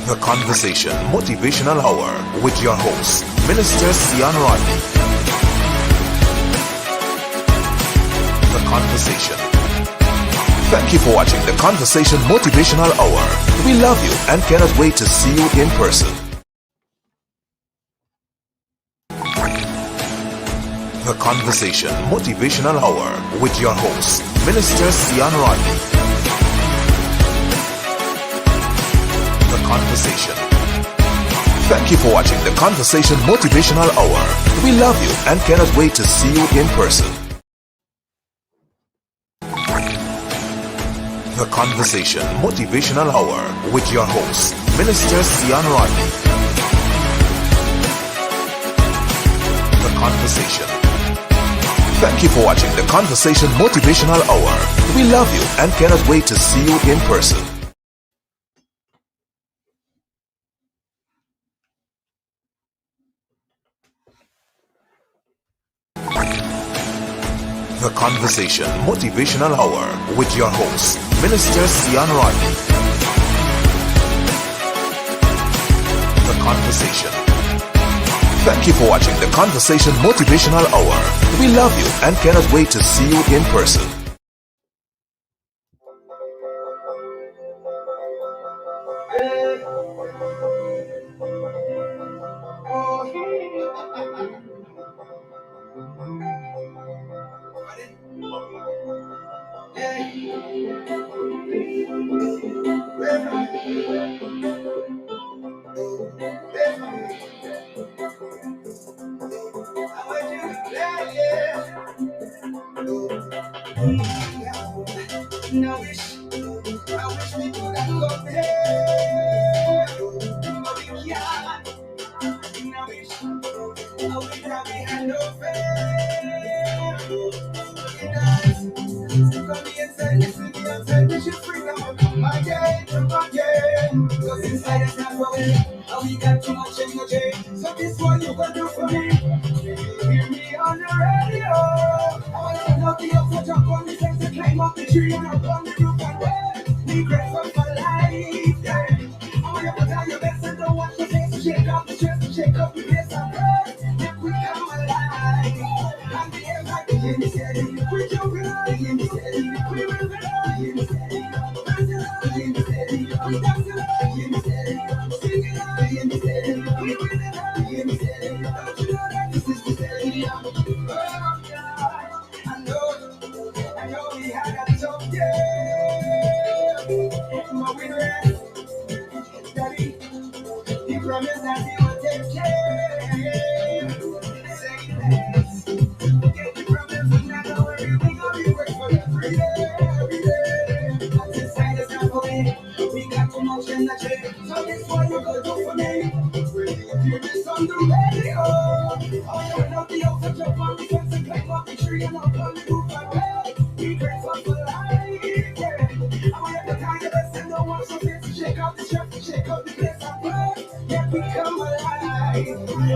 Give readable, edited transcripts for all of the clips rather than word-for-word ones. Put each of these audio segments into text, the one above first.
The Conversation Motivational Hour with your host, Minister Seon Rodney. The Conversation. Thank you for watching the Conversation Motivational Hour. We love you and cannot wait to see you in person. The Conversation Motivational Hour with your host, Minister Seon Rodney. The Conversation. Thank you for watching the Conversation Motivational Hour. We love you and cannot wait to see you in person. The Conversation Motivational Hour with your host, Minister Seon Rodney. The Conversation. Thank you for watching the Conversation Motivational Hour. We love you and cannot wait to see you in person. The Conversation Motivational Hour with your host, Minister Seon Rodney. The Conversation. Thank you for watching the Conversation Motivational Hour. We love you and cannot wait to see you in person. I wish we could have come here, but we can't. I wish that we had no faith. Come here and say, listen to me and say, we should free them come again. Because inside is not for me, and we got too much energy. So this one you gonna do for me. Hear me on the radio. I want to know the up for jump on the fence and climb up the tree and up on the roof and wait. Be grateful for life, yeah. I want you to try your best and don't watch your face. Shake up the chest and shake up the place and pray. If we come alive, and the air like the wind steady. We jump alive, wind steady. We move alive, wind steady. Dance alive, wind steady. We dance alive, wind steady. Sing alive, wind steady. We win alive, wind steady. Don't you know that this is the steady? Oh God, I know we had a tough day, but we rest, Daddy. He promised that he would take care. Say less, forget the problems and not know everything. I'll be grateful every day. That's inside us now for me. We got too much energy, so this one you go do for me. When you hear this on the radio, I will not be able to jump on the fence and climb up the tree and up on the roof and wait. Be grateful for life, yeah. I want you to tie your best and don't want some face. Shake out the stress, shake out the place and pray. Yeah, we come alive.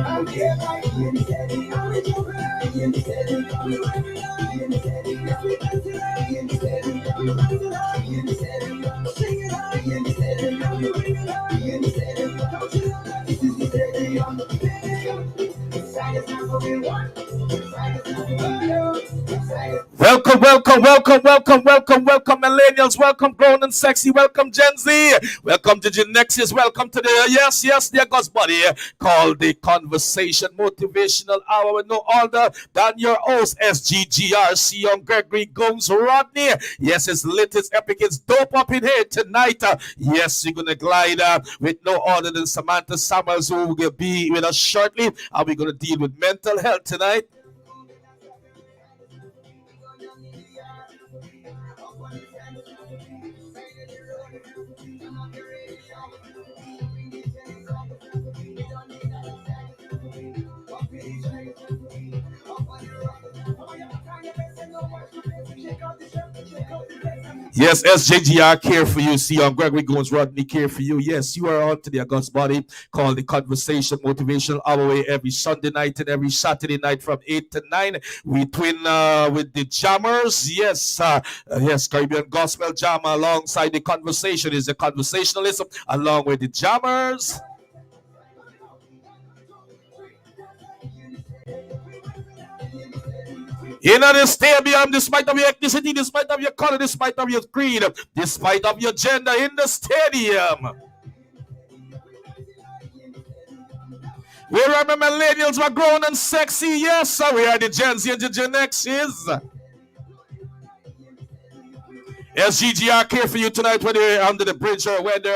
I'm here by him steady. I'm with you by him steady. We win alive him steady. Yeah, we dance alive him steady. We dance alive him steady. Sing it alive him steady. Yeah, we win alive him steady. Don't you know that this is the steady? I'm the steady. Inside is not for me one. Inside is not for you. Inside is Welcome, millennials. Welcome, grown and sexy. Welcome, Gen Z. Welcome to Gen X's. Welcome to the dear God's body called the Conversation Motivational Hour with no other than your host, SGGR, Seon Gregory Gomes Rodney. Yes, it's lit, it's epic, it's dope up in here tonight. Yes, you're going to glide with no other than Samantha Summers, who will be with us shortly. Are we going to deal with mental health tonight? Yes, SJGR care for you. Seon Gregory Gomes Rodney care for you. Yes, you are on to the God's body called the Conversation Motivational Hour every Sunday night and every Saturday night from 8 to 9. We twin with the jammers. Yes, Caribbean Gospel Jammer alongside the conversation is the conversationalism along with the jammers. In the stadium, despite of your ethnicity, despite of your color, despite of your creed, despite of your gender, in the stadium. We remember millennials were grown and sexy. Yes, sir. We are the Gen Z and the Gen X's. SGGR care for you tonight, whether you're under the bridge or whether,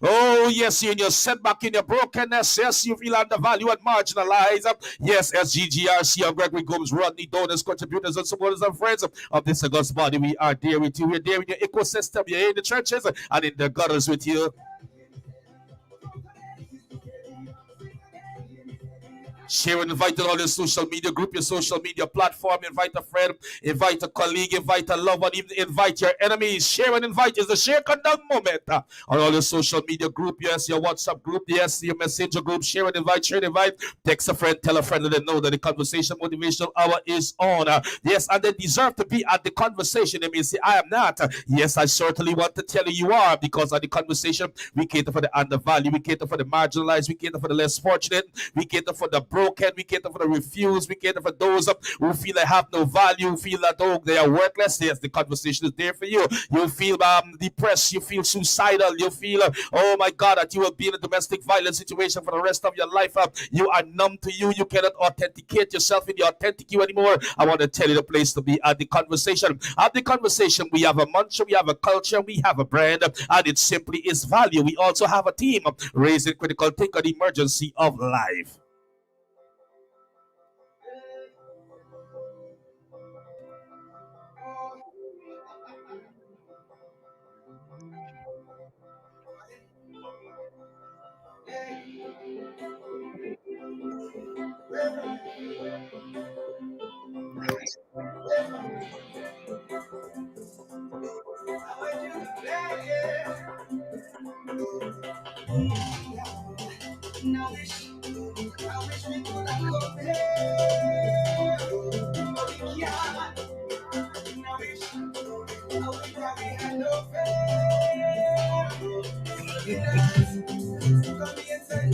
oh yes, you're in your setback, in your brokenness, yes, you feel undervalued and marginalized. Yes, SGGR, Seon Gregory Gomes Rodney, donors, contributors, and supporters and friends of this August body. We are there with you. We're there in your ecosystem. You're in the churches and in the gutters with you. Share and invite on all your social media group, your social media platform. Invite a friend, invite a colleague, invite a loved one, even invite your enemies. Share and invite is the share conduct moment on all your social media group. Yes, your WhatsApp group. Yes, your messenger group. Share and invite, share and invite. Text a friend, tell a friend, let them know that the Conversation Motivational Hour is on. Yes, and they deserve to be at the conversation. They may say, I am not. Yes, I certainly want to tell you are, because at the conversation, we cater for the undervalued, we cater for the marginalized, we cater for the less fortunate, we cater for the broken, we cater for the refused, we cater for those who feel they have no value, who feel that they are worthless. Yes, the conversation is there for you. You feel depressed, you feel suicidal, you feel oh my God, that you will be in a domestic violence situation for the rest of your life. You are numb to you cannot authenticate yourself in the authentic you anymore. I want to tell you the place to be at the conversation. At the conversation, we have a mantra, we have a culture, we have a brand, and it simply is value. We also have a team raising critical thinking on the emergency of life.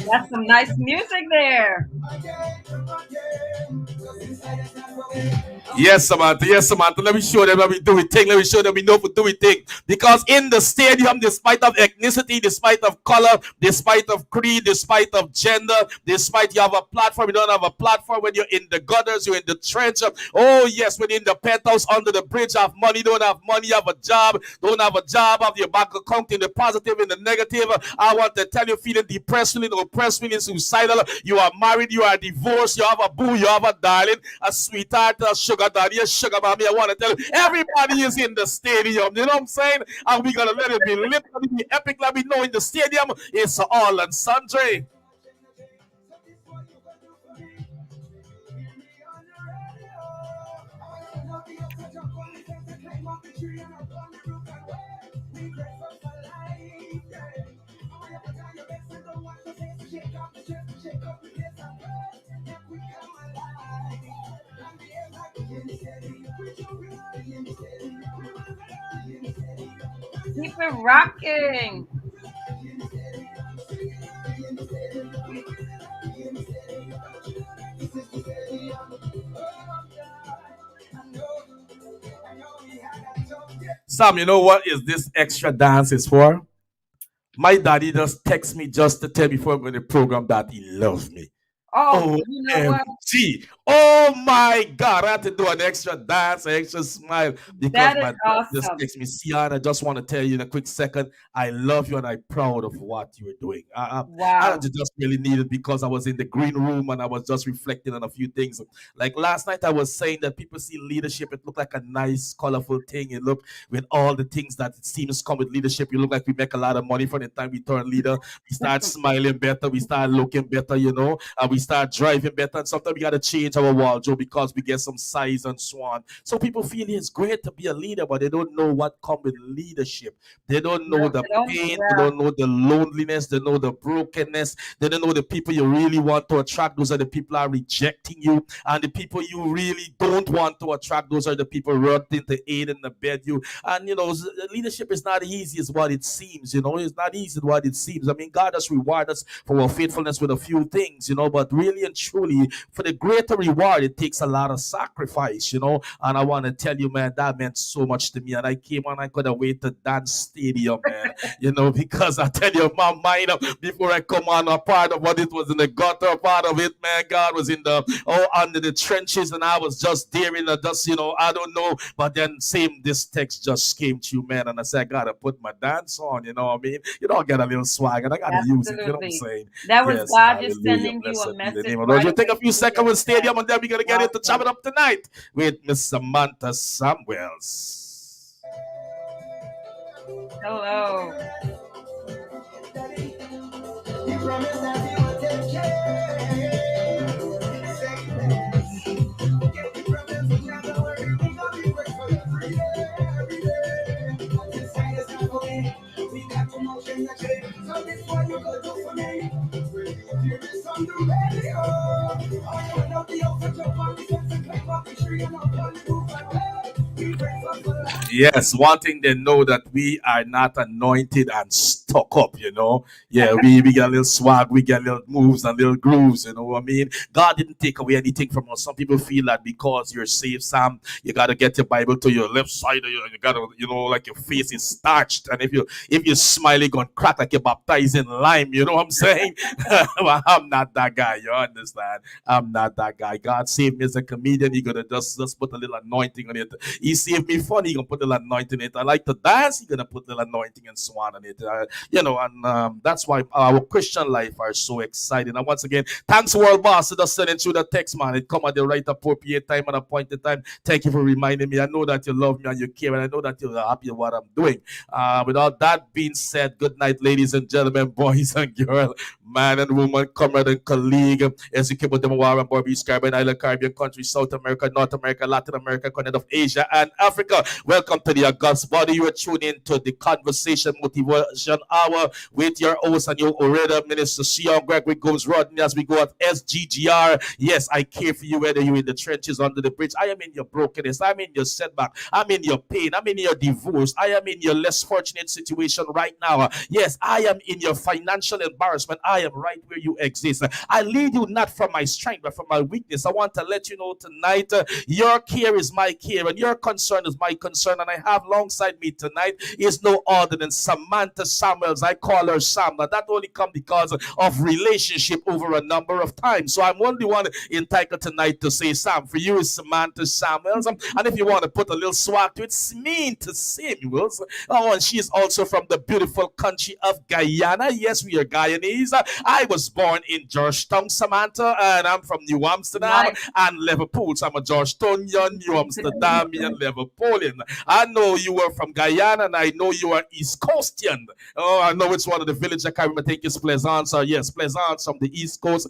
That's some nice music there. Yes, Samantha. Yes, Samantha. Let me show them how we do it thing. Let me show them we know what do we think. Because in the stadium, despite of ethnicity, despite of color, despite of creed, despite of gender, despite you have a platform, you don't have a platform. When you're in the gutters, you're in the trench. Oh yes, when you're in the penthouse, under the bridge, have money, don't have money, have a job, don't have a job, have your bank account in the positive, in the negative. I want to tell you, feeling depressed, feeling oppressed, feeling suicidal. You are married, you are divorced, you have a boo, you have a darling, a sweetheart, a sugar daddy, a sugar mommy. I want to tell you, everybody is in the stadium. You know what I'm saying? And we're gonna let it be lit, let it be epic. Let me know in the stadium it's all and sundry. Keep it rocking. Sam, you know what is this extra dance is for? My daddy just texts me just to tell me before I'm going to program that he loves me. Oh, you know what? OMG. Oh my God. I had to do an extra dance, an extra smile because That is my dad just awesome. texts me. Seon, I just want to tell you in a quick second, I love you and I'm proud of what you're doing. I Wow. just really needed because I was in the green room and I was just reflecting on a few things. Like last night, I was saying that people see leadership, it looked like a nice, colorful thing. It looked with all the things that it seems come with leadership. You look like we make a lot of money from the time we turn leader. We start smiling better, we start looking better, and we start driving better. And sometimes we got to change our wardrobe because we get some size and so on. So people feel it's great to be a leader, but they don't know what comes with leadership. They don't know No, the they don't. pain, they Yeah. don't know the loneliness, they know the brokenness, they don't know the people you really want to attract. Those are the people are rejecting you, and the people you really don't want to attract, those are the people running to aid and abet you. And leadership is not easy as what it seems. It's not easy as what it seems. I mean, God has rewarded us for our faithfulness with a few things, but really and truly, for the greater reward, it takes a lot of sacrifice. And I want to tell you, man, that meant so much to me. And I came on, I could have waited to dance stadium, man. Because I tell you, my mind, before I come on, a part of what it was in the gutter, part of it, man, God was in the under the trenches, and I was just there in the dust, I don't know. But then this text just came to you, man, and I said, I gotta put my dance on, you know what I mean? I get a little swag, and I gotta use it, you know what I'm Absolutely. saying? That was Yes, God just hallelujah. sending you Blessed a be the message name of the Lord. right We'll take a away few through seconds your with stadium, chat. and then we're gonna get into chop Awesome. it up tonight with Miss Samantha Samuels. Hello. He promised that he would take care. Say less. Get the problems, never worry. We gonna be grateful every day. This side is not for me. We got too much energy. So this one you go do for me. If you miss on the radio, I want to be open to party. Since the claim of the tree and I'm on the roof and way. Be grateful for life. Yes, one thing they know that we are not anointed and stuck up, Yeah, we get a little swag, we get little moves and little grooves, you know what I mean? God didn't take away anything from us. Some people feel that because you're saved, Sam, you gotta get your Bible to your left side, or you gotta, like your face is starched, and if you smile, you're gonna crack like you're baptized in lime, you know what I'm saying? Well, I'm not that guy, you understand? I'm not that guy. God saved me as a comedian. You're gonna just put a little anointing on it. He saved me funny, you're gonna put a little anointing in it. I like to dance, you're gonna put a little anointing and so on it. And that's why our Christian life are so exciting. And once again, thanks World Boss for just sending through the text, man. It come at the right appropriate time and appointed time. Thank you for reminding me. I know that you love me and you care, and I know that you're happy with what I'm doing. With all that being said, good night, ladies and gentlemen, boys and girls, man and woman, comrade and colleague, execute with them Warren Barbies, Caribbean Island, Caribbean countries, South America, North America, Latin America, continent of Asia, and Africa. Welcome to the August Body. You are tuned in to the Conversation Motivation Hour with your host and your orator, Minister Seon Rodney, as we go at SGGR. Yes, I care for you, whether you're in the trenches, under the bridge. I am in your brokenness. I'm in your setback. I'm in your pain. I'm in your divorce. I am in your less fortunate situation right now. Yes, I am in your financial embarrassment. I am right where you exist. I lead you not from my strength, but from my weakness. I want to let you know tonight, your care is my care, and your concern is my concern. And I have alongside me tonight is no other than Samantha Samuels. I call her Sam. Now, that only comes because of relationship over a number of times. So I'm only one entitled tonight to say Sam. For you is Samantha Samuels. And if you want to put a little swag to it, it's mean to Samuels. Oh, and she is also from the beautiful country of Guyana. Yes, we are Guyanese. I was born in Georgetown, Samantha, and I'm from New Amsterdam and Liverpool. So I'm a Georgetownian, New Amsterdamian, Liverpoolian. I know you were from Guyana, and I know you are East Coastian. Oh, I know it's one of the villages. I can't remember. I think it's Plaisance. Yes, Plaisance from the East Coast.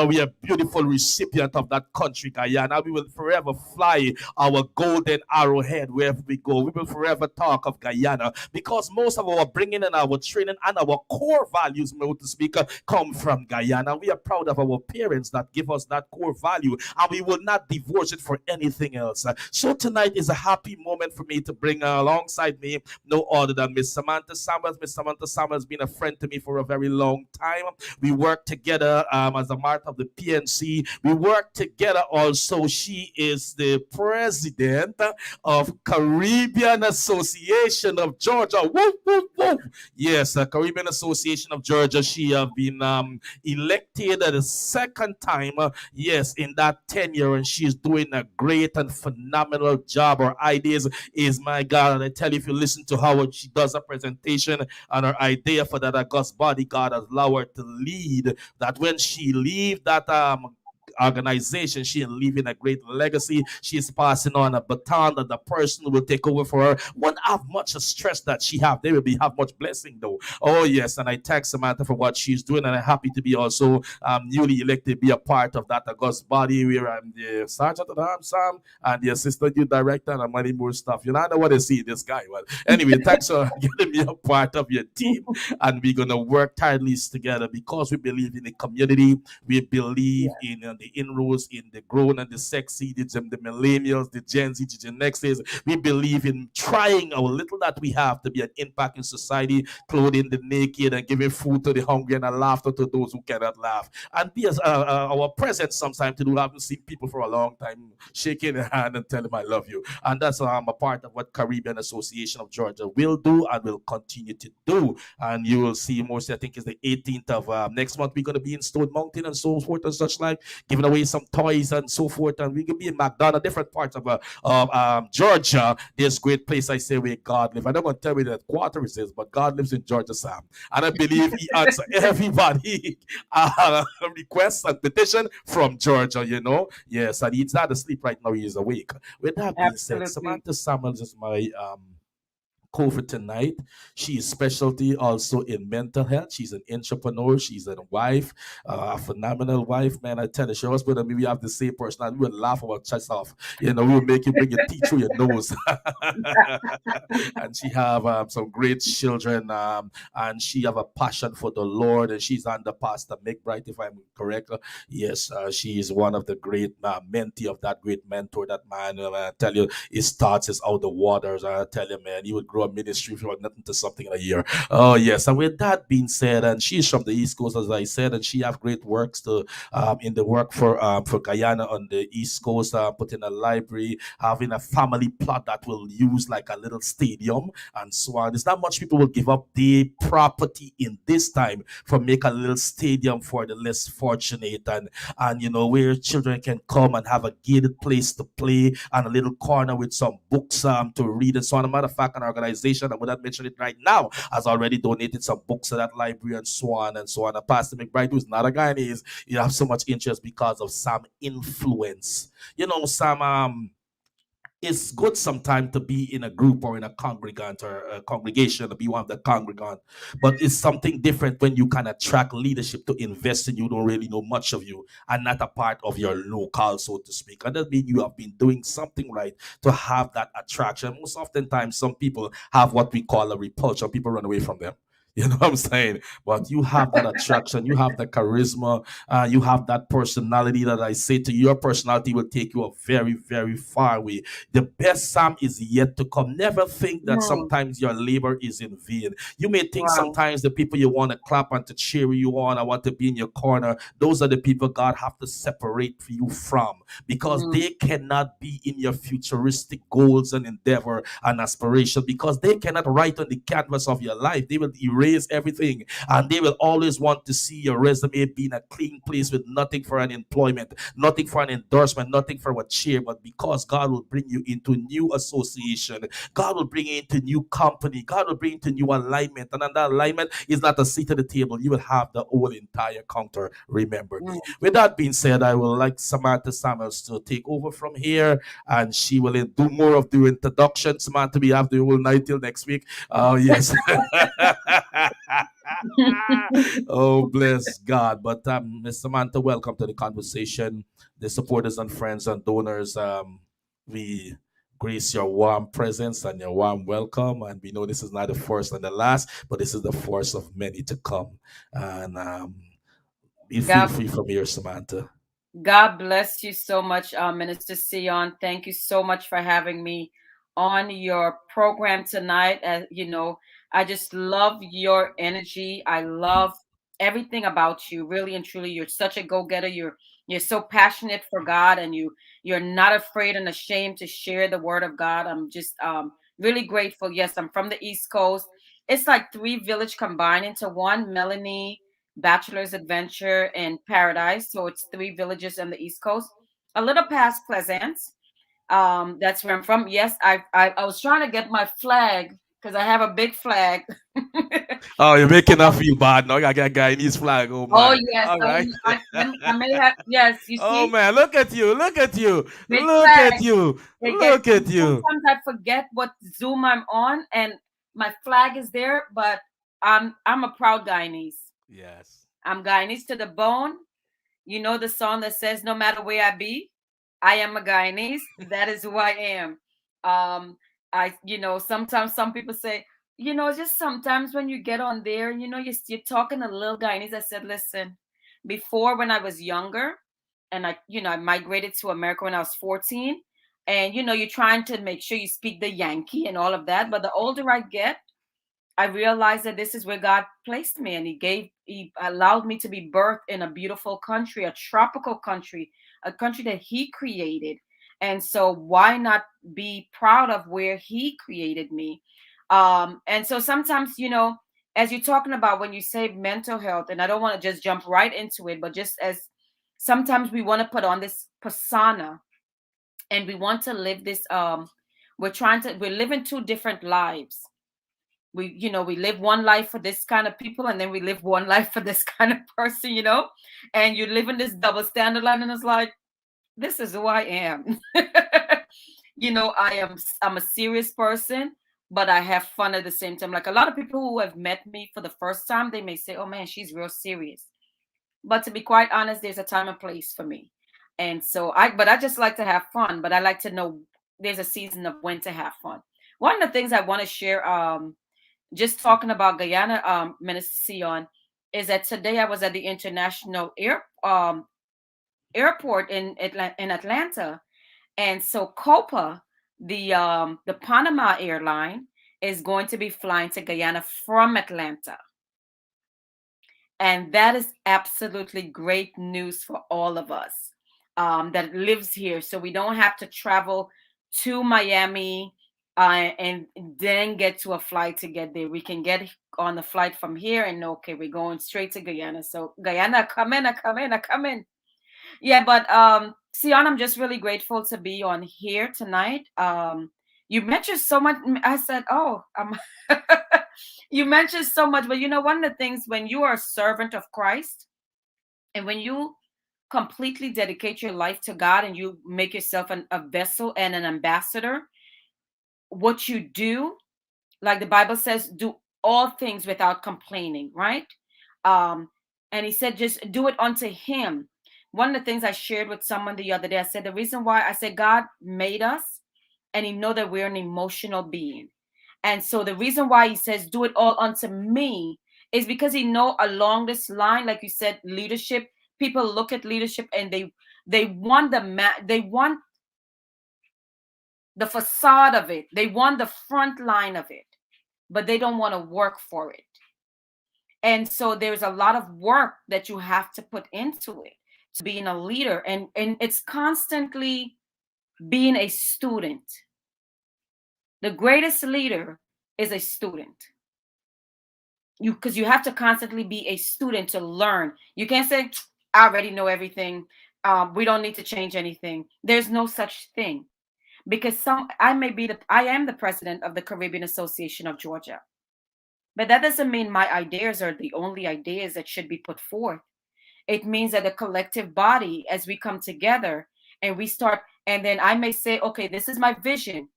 We are beautiful recipient of that country, Guyana. We will forever fly our golden arrowhead wherever we go. We will forever talk of Guyana because most of our bringing and our training and our core values, so to speak, come from Guyana. We are proud of our parents that give us that core value, and we will not divorce it for anything else. So tonight is a happy moment for me to bring alongside me no other than Miss Samantha Samuels. Miss Samantha Samuels has been a friend to me for a very long time. We work together as a part of the PNC. We work together also. She is the president of Caribbean Association of Georgia. Woo, woo, woo. Yes, Caribbean Association of Georgia. She have been elected the second time, yes, in that tenure, and she's doing a great and phenomenal job. Her ideas is, my God, and I tell you, if you listen to how she does a presentation and her idea for that August Body, God has allowed her to lead, that when she leave that organization. She is leaving a great legacy. She is passing on a baton that the person who will take over for her won't have much stress that she have. They will be have much blessing though. Oh yes, and I thank Samantha for what she's doing, and I'm happy to be also newly elected, be a part of that August body where I'm the sergeant at arms, Sam, and the assistant youth director, and many more stuff. You know, I know what I see this guy. Well, anyway, thanks for getting me a part of your team, and we're gonna work tirelessly together because we believe in the community. We believe in the inroads, in the grown and the sexy, the millennials, the Gen Z, the Gen X's. We believe in trying our little that we have to be an impact in society, clothing the naked and giving food to the hungry and a laughter to those who cannot laugh. And be as our presence sometimes to do. I haven't seen people for a long time shaking their hand and telling them I love you. And that's a part of what Caribbean Association of Georgia will do and will continue to do. And you will see mostly, I think it's the 18th of next month, we're going to be in Stone Mountain and so forth and such like, giving away some toys and so forth. And we can be in McDonough, different parts of Georgia. This great place, I say, where God lives. I'm not going to tell you that quarter it is, but God lives in Georgia, Sam. And I believe he answers everybody requests and petition from Georgia, you know. Yes, and he's not asleep right now, he is awake. With that being said, Absolutely. Samantha Samuels is my COVID tonight. She is specialty also in mental health. She's an entrepreneur. She's a wife, a phenomenal wife, man. I tell you, she always put me, we have the same personality. We would laugh about chest off. You know, we will make you bring your teeth through your nose. And she have some great children, and she have a passion for the Lord, and she's under Pastor McBride, if I'm correct. Yes, she is one of the great mentee of that great mentor, that man. I tell you, it starts is out the waters. I tell you, man, you would grow a ministry from nothing to something in a year. Oh yes, and with that being said, and she's from the East Coast, as I said, and she have great works to in the work for Guyana on the East Coast, putting a library, having a family plot that will use like a little stadium and so on. There's not much people will give up the property in this time for make a little stadium for the less fortunate, and you know, where children can come and have a gated place to play and a little corner with some books to read and so on. As a matter of fact, an organization, I would not mention it right now, has already donated some books to that library and so on and so on. And Pastor McBride, who's not a Guyanese, you have so much interest because of some influence. You know, some it's good sometimes to be in a group or in a congregant or a congregation to be one of the congregant, but it's something different when you can attract leadership to invest in you, don't really know much of you and not a part of your local, so to speak. And that means you have been doing something right to have that attraction. Most oftentimes some people have what we call a repulsion, people run away from them. You know what I'm saying? But you have that attraction, you have the charisma, you have that personality that I say to you, your personality will take you a very, very far way. The best Sam is yet to come. Never think that Mm, sometimes your labor is in vain. You may think wow. sometimes the people you want to clap and to cheer you on, I want to be in your corner, those are the people God have to separate you from, because Mm, they cannot be in your futuristic goals and endeavor and aspiration, because they cannot write on the canvas of your life. They will erase everything, and they will always want to see your resume being a clean place with nothing for an employment, nothing for an endorsement, nothing for a cheer. But because God will bring you into new association, God will bring you into new company, God will bring you into new alignment, and on that alignment is not a seat at the table. You will have the whole entire counter. Remember me. mm. With that being said, I will like Samantha Samuels to take over from here, and she will do more of the introduction. Samantha, we have the whole night till next week. Oh yes. Oh, bless God. But Miss Samantha, welcome to the conversation. The supporters and friends and donors, we grace your warm presence and your warm welcome. And we know this is not the first and the last, but this is the first of many to come. And you feel God free from here, Samantha. God bless you so much, Minister Sion. Thank you so much for having me on your program tonight. I just love your energy. I love everything about you. Really and truly, you're such a go-getter. You're so passionate for God, and you're not afraid and ashamed to share the word of God. I'm just really grateful. Yes, I'm from the East Coast. It's like three village combined into one. Melanie, Bachelor's Adventure, and Paradise. So it's three villages on the East Coast, a little past Pleasance. That's where I'm from. Yes, I was trying to get my flag. because I have a big flag. Oh, you're making up for you bad now. I got Guyanese flag. Oh Oh my. yes, All right. I may have. Yes, you Oh see, man, look at you. Look at you. big Look flag. at you. It gets Look at you. sometimes I forget what Zoom I'm on, and my flag is there. But I'm a proud Guyanese. Yes. I'm Guyanese to the bone. You know the song that says, "No matter where I be, I am a Guyanese." That is who I am. Sometimes some people say, just sometimes when you get on there, you're talking a little Guyanese. I said, listen, before when I was younger, and I migrated to America when I was 14, and you're trying to make sure you speak the Yankee and all of that. But the older I get, I realized that this is where God placed me, and He allowed me to be birthed in a beautiful country, a tropical country, a country that He created. And so, why not be proud of where He created me? And so, sometimes, as you're talking about when you say mental health, and I don't want to just jump right into it, but just as sometimes we want to put on this persona and we want to live this, we're living two different lives. We live one life for this kind of people, and then we live one life for this kind of person, and you live in this double standard line, and it's like, this is who I am. I'm a serious person, but I have fun at the same time. Like a lot of people who have met me for the first time, they may say, oh man, she's real serious. But to be quite honest, there's a time and place for me. And so I just like to have fun, but I like to know there's a season of when to have fun. One of the things I want to share, just talking about Guyana, Minister Sion, is that today I was at the international airport in Atlanta, and so Copa, the Panama airline, is going to be flying to Guyana from Atlanta, and that is absolutely great news for all of us that lives here. So we don't have to travel to Miami and then get to a flight to get there. We can get on the flight from here and okay, we're going straight to Guyana. So Guyana, come in, come in, come in. Yeah, but Sion, I'm just really grateful to be on here tonight. You mentioned so much. I said, oh, you mentioned so much, but one of the things when you are a servant of Christ and when you completely dedicate your life to God and you make yourself a vessel and an ambassador, what you do, like the Bible says, do all things without complaining, right? Um, and he said, just do it unto him. One of the things I shared with someone the other day, I said, the reason why I said God made us and he know that we're an emotional being. And so the reason why he says, do it all unto me is because he know along this line, like you said, leadership, people look at leadership and they want they want the facade of it. They want the front line of it, but they don't want to work for it. And so there's a lot of work that you have to put into it to being a leader. And it's constantly being a student. The greatest leader is a student. Because you have to constantly be a student to learn. You can't say, I already know everything. We don't need to change anything. There's no such thing. Because I am the president of the Caribbean Association of Georgia. But that doesn't mean my ideas are the only ideas that should be put forth. It means that the collective body, as we come together and we start, and then I may say, okay, this is my vision.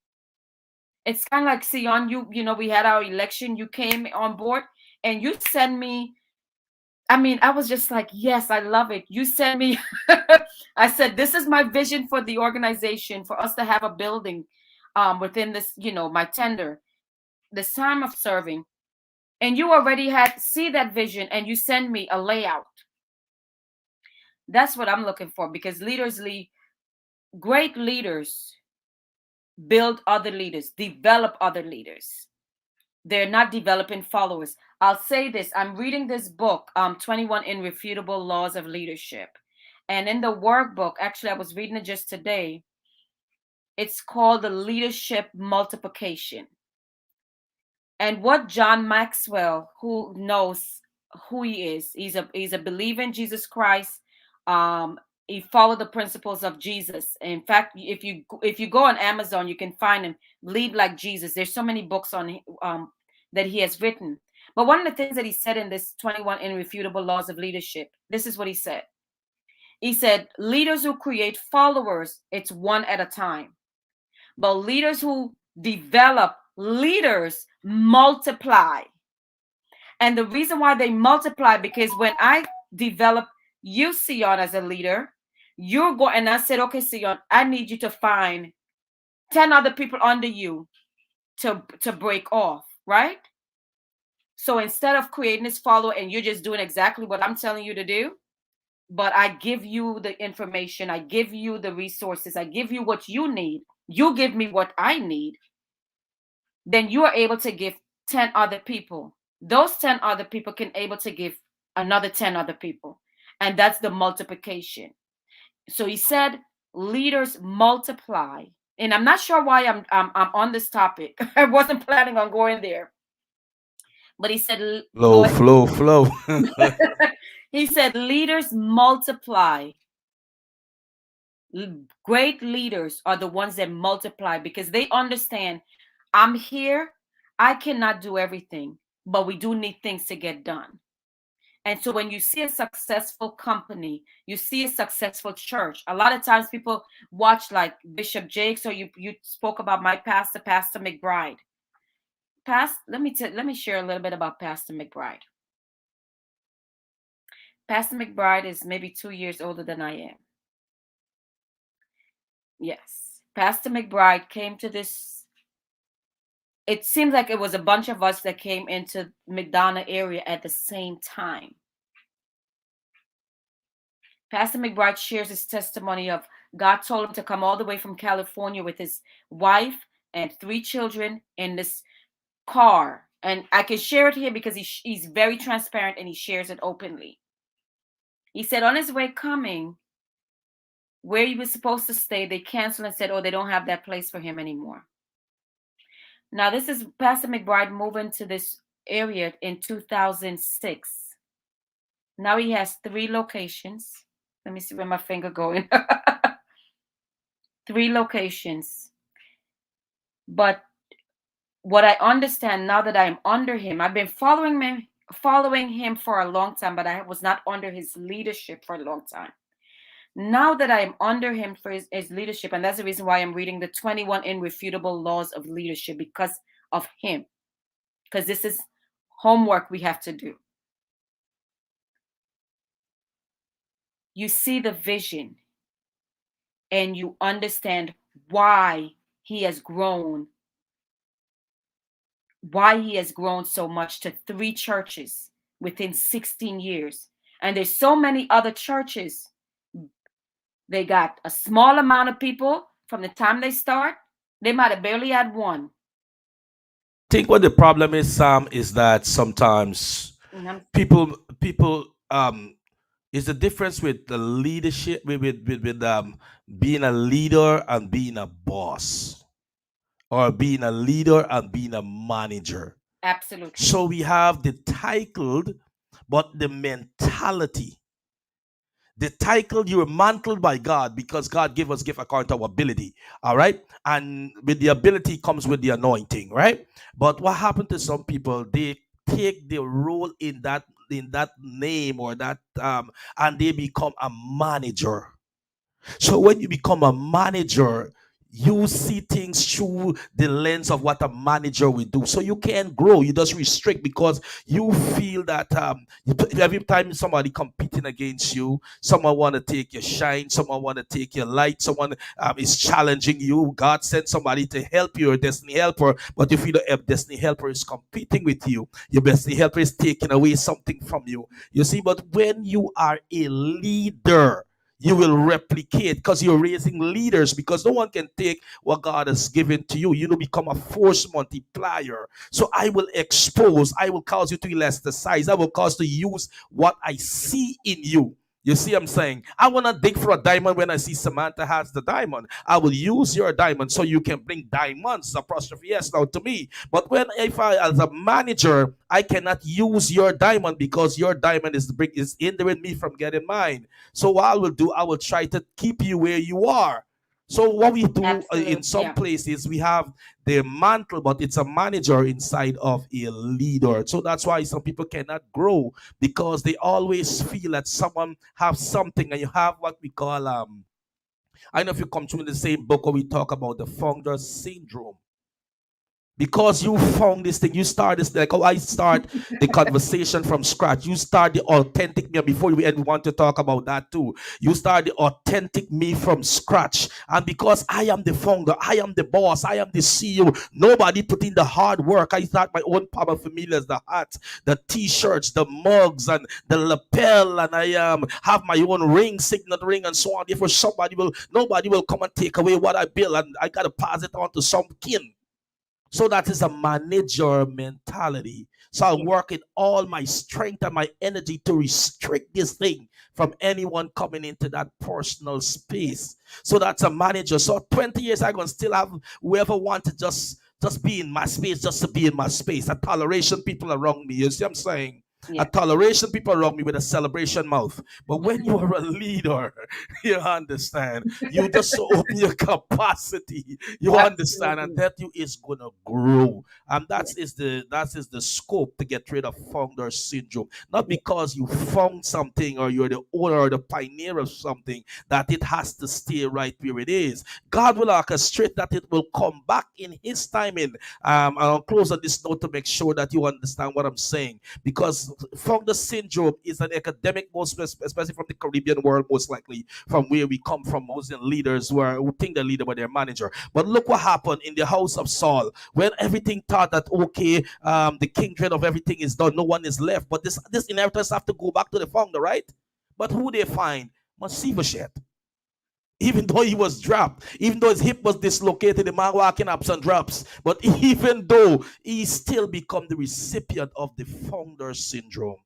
It's kind of like, Sion, we had our election, you came on board and you send me, I was just like, yes, I love it. You sent me, I said, this is my vision for the organization, for us to have a building within this, my tender, this time of serving. And you already see that vision and you send me a layout. That's what I'm looking for, because great leaders build other leaders, develop other leaders. They're not developing followers. I'll say this. I'm reading this book, 21 Irrefutable Laws of Leadership. And in the workbook, actually, I was reading it just today. It's called The Leadership Multiplication. And what John Maxwell, who knows who he is, he's a believer in Jesus Christ. He followed the principles of Jesus. In fact, if you go on Amazon, you can find him, Lead Like Jesus. There's so many books on that he has written. But one of the things that he said in this 21 Irrefutable Laws of Leadership, this is what he said. He said, leaders who create followers, it's one at a time. But leaders who develop leaders multiply. And the reason why they multiply, because when I develop you, Seon, as a leader, you're going, and I said, okay, Seon, I need you to find 10 other people under you to break off, right? So instead of creating this follower and you're just doing exactly what I'm telling you to do, but I give you the information, I give you the resources, I give you what you need, you give me what I need, then you are able to give 10 other people. Those 10 other people can able to give another 10 other people. And that's the multiplication. So he said, leaders multiply. And I'm not sure why I'm on this topic. I wasn't planning on going there. But he said, Flow. he said, leaders multiply. Great leaders are the ones that multiply because they understand, I'm here, I cannot do everything, but we do need things to get done. And so when you see a successful company, you see a successful church, a lot of times people watch like Bishop Jakes, or you spoke about my pastor, Pastor McBride. Let me share a little bit about Pastor McBride. Pastor McBride is maybe 2 years older than I am. Yes. Pastor McBride came to this. It seems like it was a bunch of us that came into McDonough area at the same time. Pastor McBride shares his testimony of God told him to come all the way from California with his wife and 3 children in this car. And I can share it here because he's very transparent and he shares it openly. He said on his way coming, where he was supposed to stay, they canceled and said, oh, they don't have that place for him anymore. Now, this is Pastor McBride moving to this area in 2006. Now he has 3 locations. Let me see where my finger going. 3 locations. But what I understand now that I'm under him, I've been following him for a long time, but I was not under his leadership for a long time. Now that I'm under him for his leadership, and that's the reason why I'm reading the 21 Irrefutable Laws of Leadership, because of him. Because this is homework we have to do. You see the vision and you understand why he has grown so much to 3 churches within 16 years. And there's so many other churches. They got a small amount of people from the time they start. They might have barely had one. I think what the problem is, Sam, is that sometimes people is the difference with the leadership, with being a leader and being a boss, or being a leader and being a manager. Absolutely. So we have the title, but the mentality. The title, you were mantled by God because God gave us gift according to our ability. All right. And with the ability comes with the anointing, right? But what happened to some people, they take the role in that name or that and they become a manager. So when you become a manager, you see things through the lens of what a manager will do. So you can't grow. You just restrict because you feel that every time somebody competing against you, someone want to take your shine, someone want to take your light, someone is challenging you. God sent somebody to help you, your destiny helper, but you feel the destiny helper is competing with you. Your destiny helper is taking away something from you. You see, but when you are a leader, you will replicate because you're raising leaders, because no one can take what God has given to you. You will become a force multiplier. So I will expose, I will cause you to elasticize, I will cause to use what I see in you. You see, I'm saying I want to dig for a diamond when I see Samantha has the diamond. I will use your diamond so you can bring diamonds, apostrophe yes, now to me. But when if I, as a manager, I cannot use your diamond because your diamond is hindering me from getting mine. So what I will do, I will try to keep you where you are. So what we do in Absolutely. some Yeah. places, we have the mantle, but it's a manager inside of a leader. So that's why some people cannot grow because they always feel that someone have something, and you have what we call I don't know if you come to in the same book where we talk about the founder syndrome. Because you found this thing, you start this like how I start the conversation from scratch. You start the authentic me before we even want to talk about that too. You start the authentic me from scratch, and because I am the founder, I am the boss, I am the CEO. Nobody put in the hard work. I start my own paraphernalia, the hat, the t-shirts, the mugs, and the lapel, and I have my own ring, signet ring, and so on. Therefore, nobody will come and take away what I build, and I gotta pass it on to some kin. So that is a manager mentality. So I Yeah. work in all my strength and my energy to restrict this thing from anyone coming into that personal space. So that's a manager. So 20 years I can still have whoever want to just be in my space, just to be in my space. A toleration people around me. You see what I'm saying? A Yeah. toleration people around me with a celebration mouth. But when you are a leader, you understand. You just open your capacity. You understand, and Absolutely. that you is gonna grow. And Yeah. that is the scope to get rid of founder syndrome. Not Yeah. because you found something or you're the owner or the pioneer of something that it has to stay right where it is. God will orchestrate that it will come back in His timing. And I'll close on this note to make sure that you understand what I'm saying, because founder syndrome is an academic, most especially from the Caribbean world, most likely from where we come from, Muslim leaders who think they're leader but they're manager. But look what happened in the house of Saul when everything thought that okay, the kingdom of everything is done, no one is left. But this inheritance have to go back to the founder, right? But who they find? Mephibosheth. Even though he was dropped, even though his hip was dislocated, the man walking ups and drops. But even though he still become the recipient of the founder syndrome,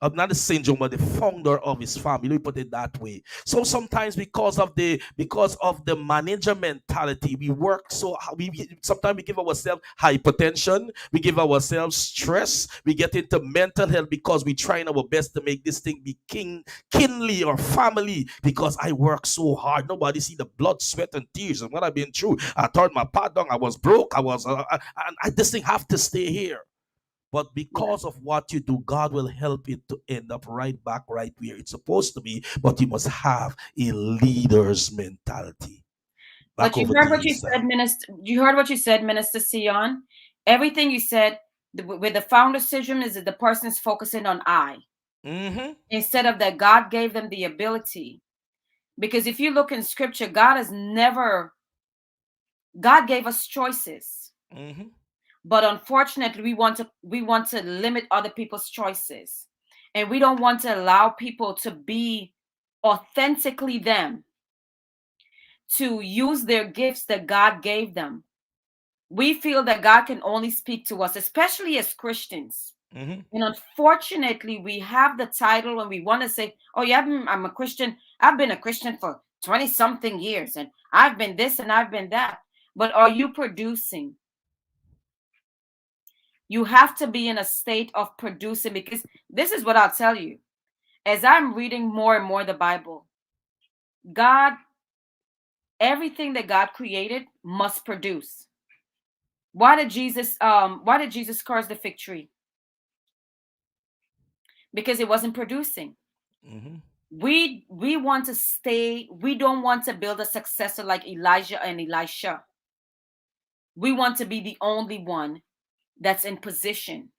of not the syndrome, but the founder of his family. We put it that way. So sometimes because of the manager mentality, we work so sometimes we give ourselves hypertension, we give ourselves stress, we get into mental health because we trying our best to make this thing be kinly or family. Because I work so hard, nobody see the blood, sweat, and tears and what I've been through. I turned my part down. I was broke. I was, this thing have to stay here. But Yeah. because of what you do, God will help it to end up right back right where it's supposed to be. But you must have a leader's mentality. Back But you over to heard what you, you sir. said, Minister. You heard what you said, Minister Sion. Everything you said with the founder syndrome is that the person is focusing on I Mm-hmm. instead of that God gave them the ability. Because if you look in Scripture, God gave us choices, Mm-hmm. but unfortunately, we want to limit other people's choices, and we don't want to allow people to be authentically them, to use their gifts that God gave them. We feel that God can only speak to us, especially as Christians. Mm-hmm. And unfortunately, we have the title and we want to say, oh, yeah, I'm a Christian. I've been a Christian for 20 something years, and I've been this and I've been that. But are you producing? You have to be in a state of producing, because this is what I'll tell you. As I'm reading more and more the Bible, God, everything that God created must produce. Why did Jesus curse the fig tree? Because it wasn't producing. Mm-hmm. We want to stay, we don't want to build a successor like Elijah and Elisha. We want to be the only one that's in position,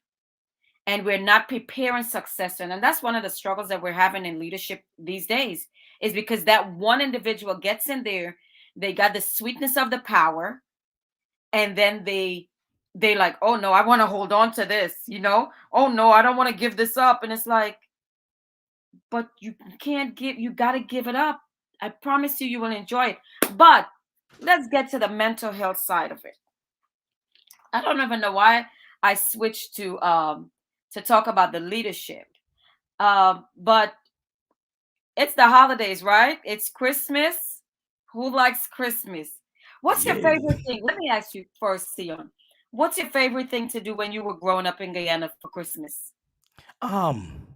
and we're not preparing successor. And that's one of the struggles that we're having in leadership these days, is because that one individual gets in there, they got the sweetness of the power, and then they like, oh no, I want to hold on to this. Oh no, I don't want to give this up. And it's like, but you can't give, you got to give it up. I promise you, you will enjoy it. But let's get to the mental health side of it. I don't even know why I switched to talk about the leadership. But It's the holidays, right? It's Christmas. Who likes Christmas? What's your Yes. favorite thing? Let me ask you first, Sion. What's your favorite thing to do when you were growing up in Guyana for Christmas? Um,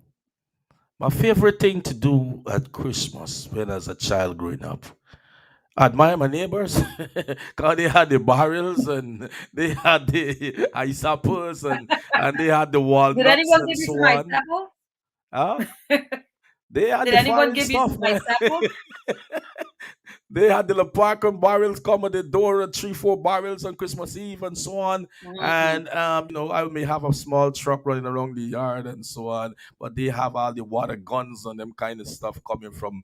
my favorite thing to do at Christmas when as a child growing up. Admire my neighbors because they had the barrels and they had the ice apples and they had the Did walnuts anyone and give you so some ice on. apple? Huh? They had Did the anyone foreign give you stuff, some man. ice apple? They had the Leprechaun barrels come at the door, 3, 4 barrels on Christmas Eve and so on. Mhm. And I may have a small truck running around the yard and so on, but they have all the water guns and them kind of stuff coming from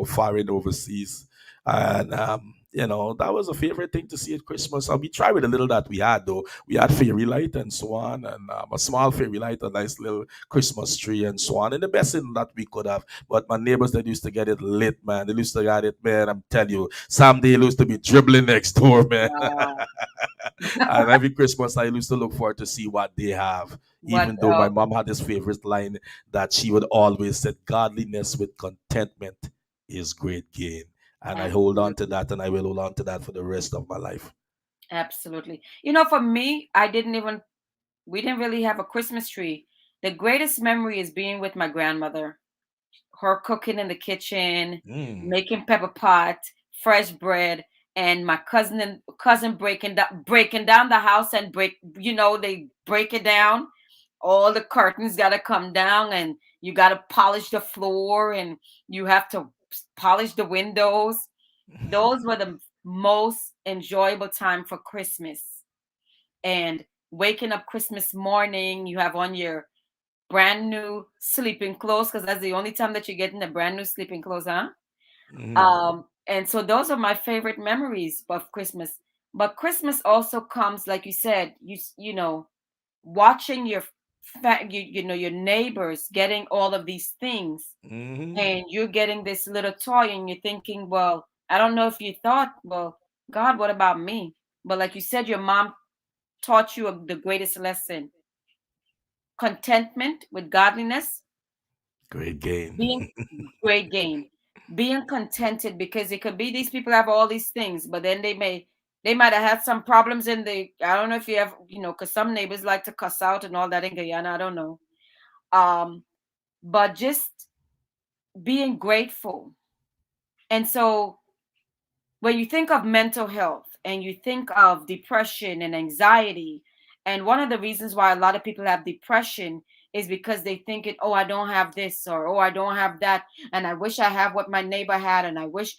foreign overseas. And that was a favorite thing to see at Christmas. And we tried with the little that we had though. We had fairy light and so on, and a small fairy light, a nice little Christmas tree and so on, and the best thing that we could have. But my neighbors that used to get it lit, man. They used to get it, man. I'm telling you, someday they used to be dribbling next door, man. Wow. And every Christmas, I used to look forward to see what they have. What Even though my else? mom had this favorite line that she would always say, "Godliness with contentment is great gain." And I hold on to Absolutely. that, and I will hold on to that for the rest of my life. Absolutely. For me, we didn't really have a Christmas tree. The greatest memory is being with my grandmother, her cooking in the kitchen, Mm. making pepper pot, fresh bread, and my cousin breaking down the house and they break it down. All the curtains got to come down, and you got to polish the floor, and you have to polish the windows. Those were the most enjoyable time for Christmas. And waking up Christmas morning, you have on your brand new sleeping clothes because that's the only time that you get in the brand new sleeping clothes, huh? Mhm. And so those are my favorite memories of Christmas. But Christmas also comes, like you said, watching your neighbors getting all of these things, Mhm. and you're getting this little toy, and you're thinking, well, I don't know if you thought, well, God, what about me? But like you said, your mom taught you the greatest lesson: contentment with godliness, Great gain. being great gain, being contented, because it could be these people have all these things, but then they might have had some problems in the, I don't know if you have, because some neighbors like to cuss out and all that in Guyana, I don't know. Um, but just being grateful. And so when you think of mental health and you think of depression and anxiety, and one of the reasons why a lot of people have depression is because they think it, oh, I don't have this, or oh, I don't have that, and I wish I have what my neighbor had, and I wish,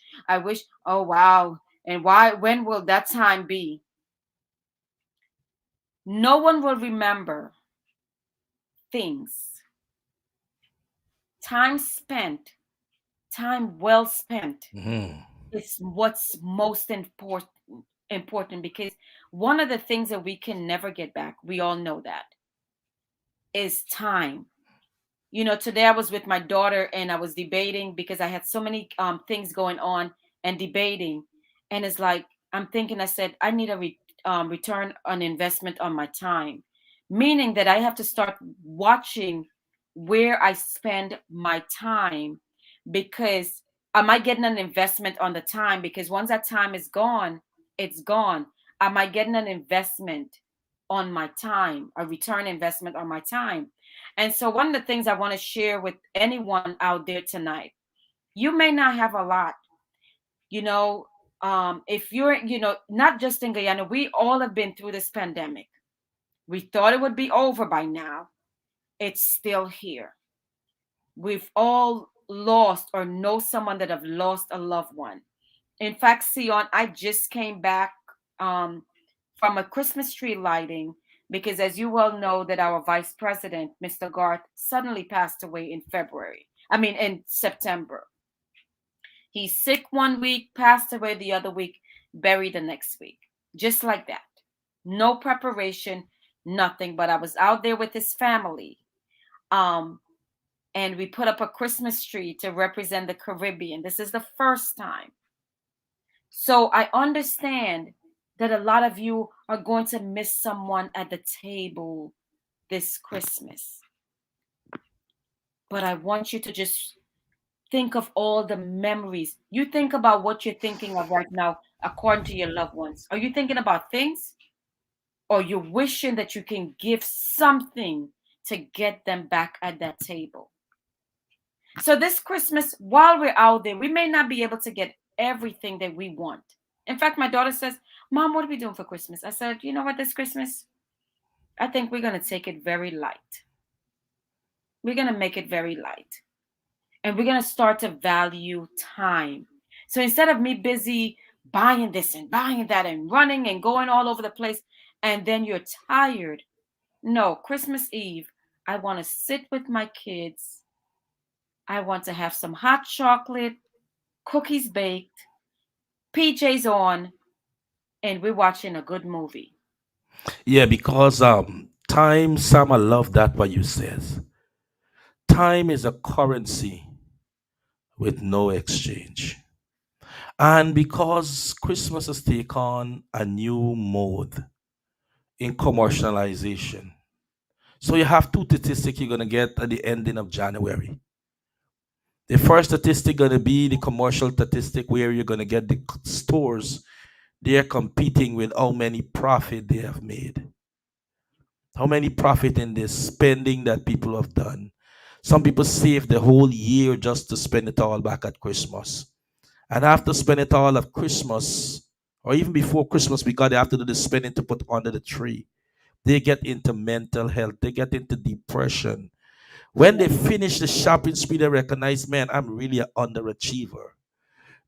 oh wow, and why, when will that time be? No one will remember things. Time spent, time well spent Mhm. is what's most important, because one of the things that we can never get back, we all know that, is time. Today I was with my daughter and I was debating because I had so many things going on and debating, and it's like I'm thinking, I said I need a return on investment on my time, meaning that I have to start watching where I spend my time, because am I getting an investment on the time? Because once that time is gone, it's gone. Am I getting an investment on my time, a return investment on my time? And so, one of the things I want to share with anyone out there tonight, you may not have a lot, you know, if you're, not just in Guyana, we all have been through this pandemic. We thought it would be over by now. It's still here. We've all lost or know someone that have lost a loved one. In fact, Sion, I just came back um, from a Christmas tree lighting because, as you well know, that our vice president, Mr. Garth, suddenly passed away in February. I mean, in September. He's sick one week, passed away the other week, buried the next week. Just like that. No preparation, nothing. But I was out there with his family. Um, and we put up a Christmas tree to represent the Caribbean. This is the first time. So I understand that a lot of you are going to miss someone at the table this Christmas. But I want you to just Think of all the memories. You think about what you're thinking of right now according to your loved ones. Are you thinking about things, or you're wishing that you can give something to get them back at that table? So this Christmas, while we're out there, we may not be able to get everything that we want. In fact, my daughter says, Mom, what are we doing for Christmas? I said, you know what, this Christmas, I think we're going to take it very light. We're going to make it very light. And we're going to start to value time. So instead of me busy buying this and buying that and running and going all over the place, and then you're tired. No, Christmas Eve, I want to sit with my kids. I want to have some hot chocolate, cookies baked, PJs on, and we're watching a good movie. Yeah, because time, Sam, I love that what you says. Time is a currency with no exchange. And because Christmas has taken on a new mode in commercialization. So you have two statistics you're gonna get at the ending of January. The first statistic gonna be the commercial statistic where you're gonna get the stores they're competing with how many profit they have made. How many profit in this spending that people have done. Some people save the whole year just to spend it all back at Christmas. And after spending it all at Christmas, or even before Christmas, because they have to do the spending to put under the tree, they get into mental health, they get into depression. When they finish the shopping spree, they recognize, man, I'm really an underachiever.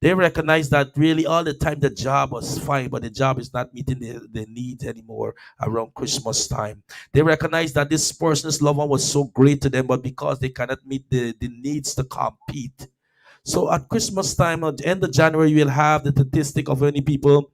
They recognize that really all the time the job was fine, but the job is not meeting their needs anymore around Christmas time. They recognize that this person's loved one was so great to them, but because they cannot meet the needs to compete. So at Christmas time, at the end of January, you will have the statistic of many people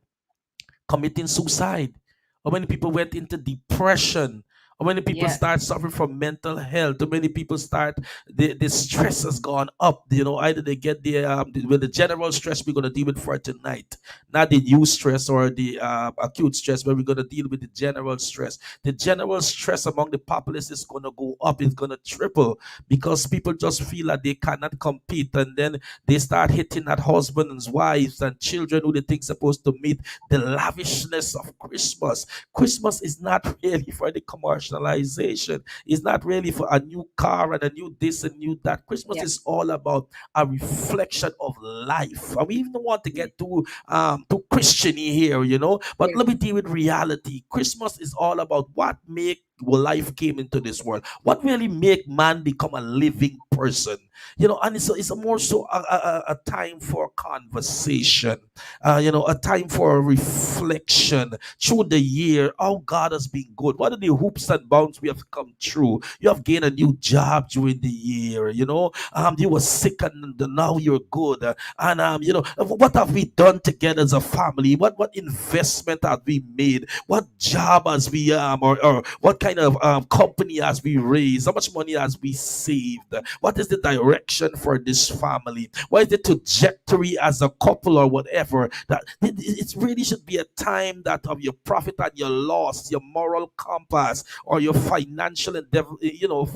committing suicide, how many people went into depression, how many people Yes. start suffering from mental health, how many people start the stress has gone up. Either they get the general stress we're going to deal with for tonight, not the new stress or the acute stress, but we're going to deal with the general stress. The general stress among the populace is going to go up, it's going to triple, because people just feel that they cannot compete, and then they start hitting at husbands, wives, and children who they think supposed to meet the lavishness of Christmas. Christmas is not really for the commercialization. It's not really for a new car and a new this and new that. Christmas Yep. is all about a reflection of life. And we even want to get to Christian here, But Yes. let me deal with reality. Christmas is all about what make life came into this world. What really make man become a living person? And it's a more so a time for conversation, a time for reflection through the year. How God has been good. What are the hoops and bounds we have come through? You have gained a new job during the year. You were sick and now you're good. And what have we done together as a family? What investment have we made? What job has we or what kind of company has we raised? How much money has we saved? What is the direction for this family? What is the trajectory as a couple or whatever? That it really should be a time that of your profit and your loss, your moral compass, or your financial endeavor,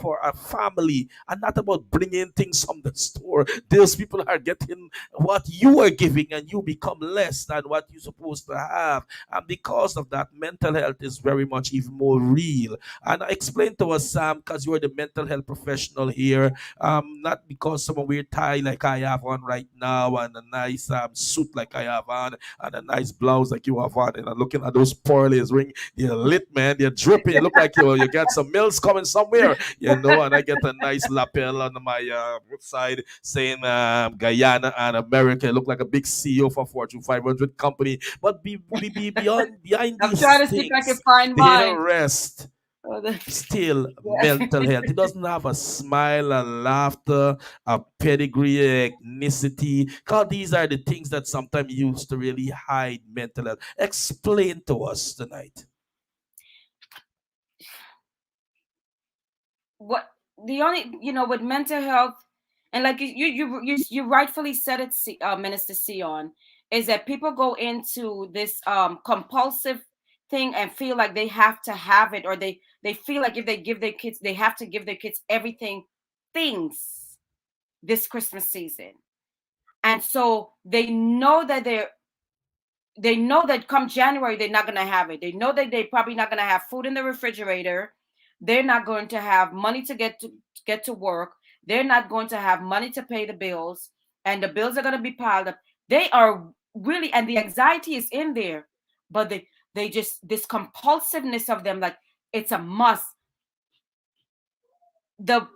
for a family, and not about bringing things from the store. Those people are getting what you are giving, and you become less than what you're supposed to have. And because of that, mental health is very much even more real. And explain to us, Sam, because you're the mental health professional here. Not because some weird tie like I have on right now, and a nice suit like I have on, and a nice blouse like you have on, and I'm looking at those pearls ring. You're lit, man. You're dripping. You look like you got some mills coming somewhere, And I get a nice lapel on my side saying Guyana and America. I look like a big CEO for Fortune 500 company. But behind I'm these trying to see if I can things, find there mine. rest Oh, still yeah. mental health. It doesn't have a smile, a laughter, a pedigree, ethnicity. Because these are the things that sometimes used to really hide mental health. Explain to us tonight. What the only with mental health, and like you rightfully said it, Minister Sion, is that people go into this compulsive thing and feel like they have to have it, or they feel like if they give their kids, they have to give their kids everything, things. this Christmas season. And so they know that come January they're not going to have it. They know that they're probably not going to have food in the refrigerator. They're not going to have money to get to work. They're not going to have money to pay the bills, and the bills are going to be piled up. They are really, and the anxiety is in there, but they just, this compulsiveness of them, like it's a must. The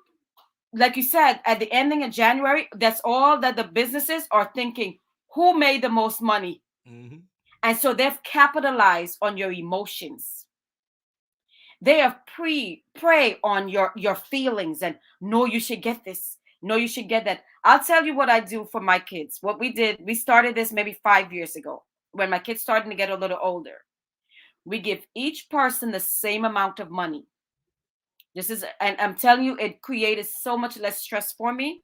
Like you said, at the ending of January, that's all that the businesses are thinking: who made the most money? Mm-hmm. And so they've capitalized on your emotions. They have prey on your feelings, and no, you should get this. No, you should get that. I'll tell you what I do for my kids. What we did, we started this maybe 5 years ago when my kids started to get a little older. We give each person the same amount of money. This is, and I'm telling you, it created so much less stress for me.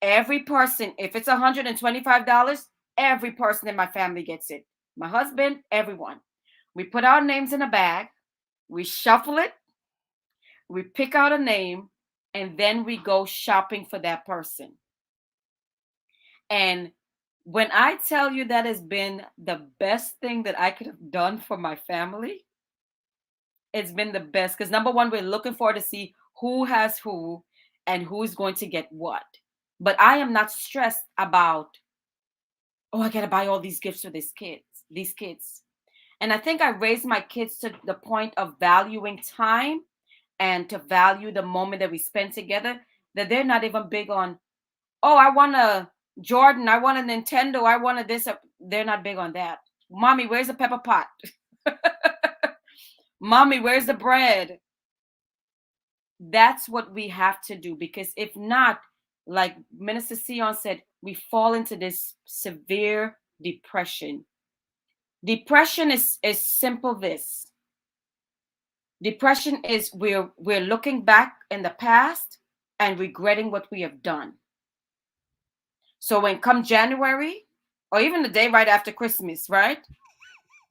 Every person, if it's $125, every person in my family gets it. My husband, everyone. We put our names in a bag, we shuffle it, we pick out a name, and then we go shopping for that person. And when I tell you that has been the best thing that I could have done for my family, it's been the best. Because number one, we're looking forward to see who has who and who's going to get what. But I am not stressed about, oh, I gotta buy all these gifts for these kids. And I think I raised my kids to the point of valuing time and to value the moment that we spend together, that they're not even big on, oh, I want a Jordan, I want a Nintendo, I want a this. They're not big on that. Mommy, where's the pepper pot? Mommy, where's the bread? That's what we have to do, because if not, like Minister Seon said, we fall into this severe depression. Depression is simple this. Depression is we're looking back in the past and regretting what we have done. So when come January, or even the day right after Christmas, right?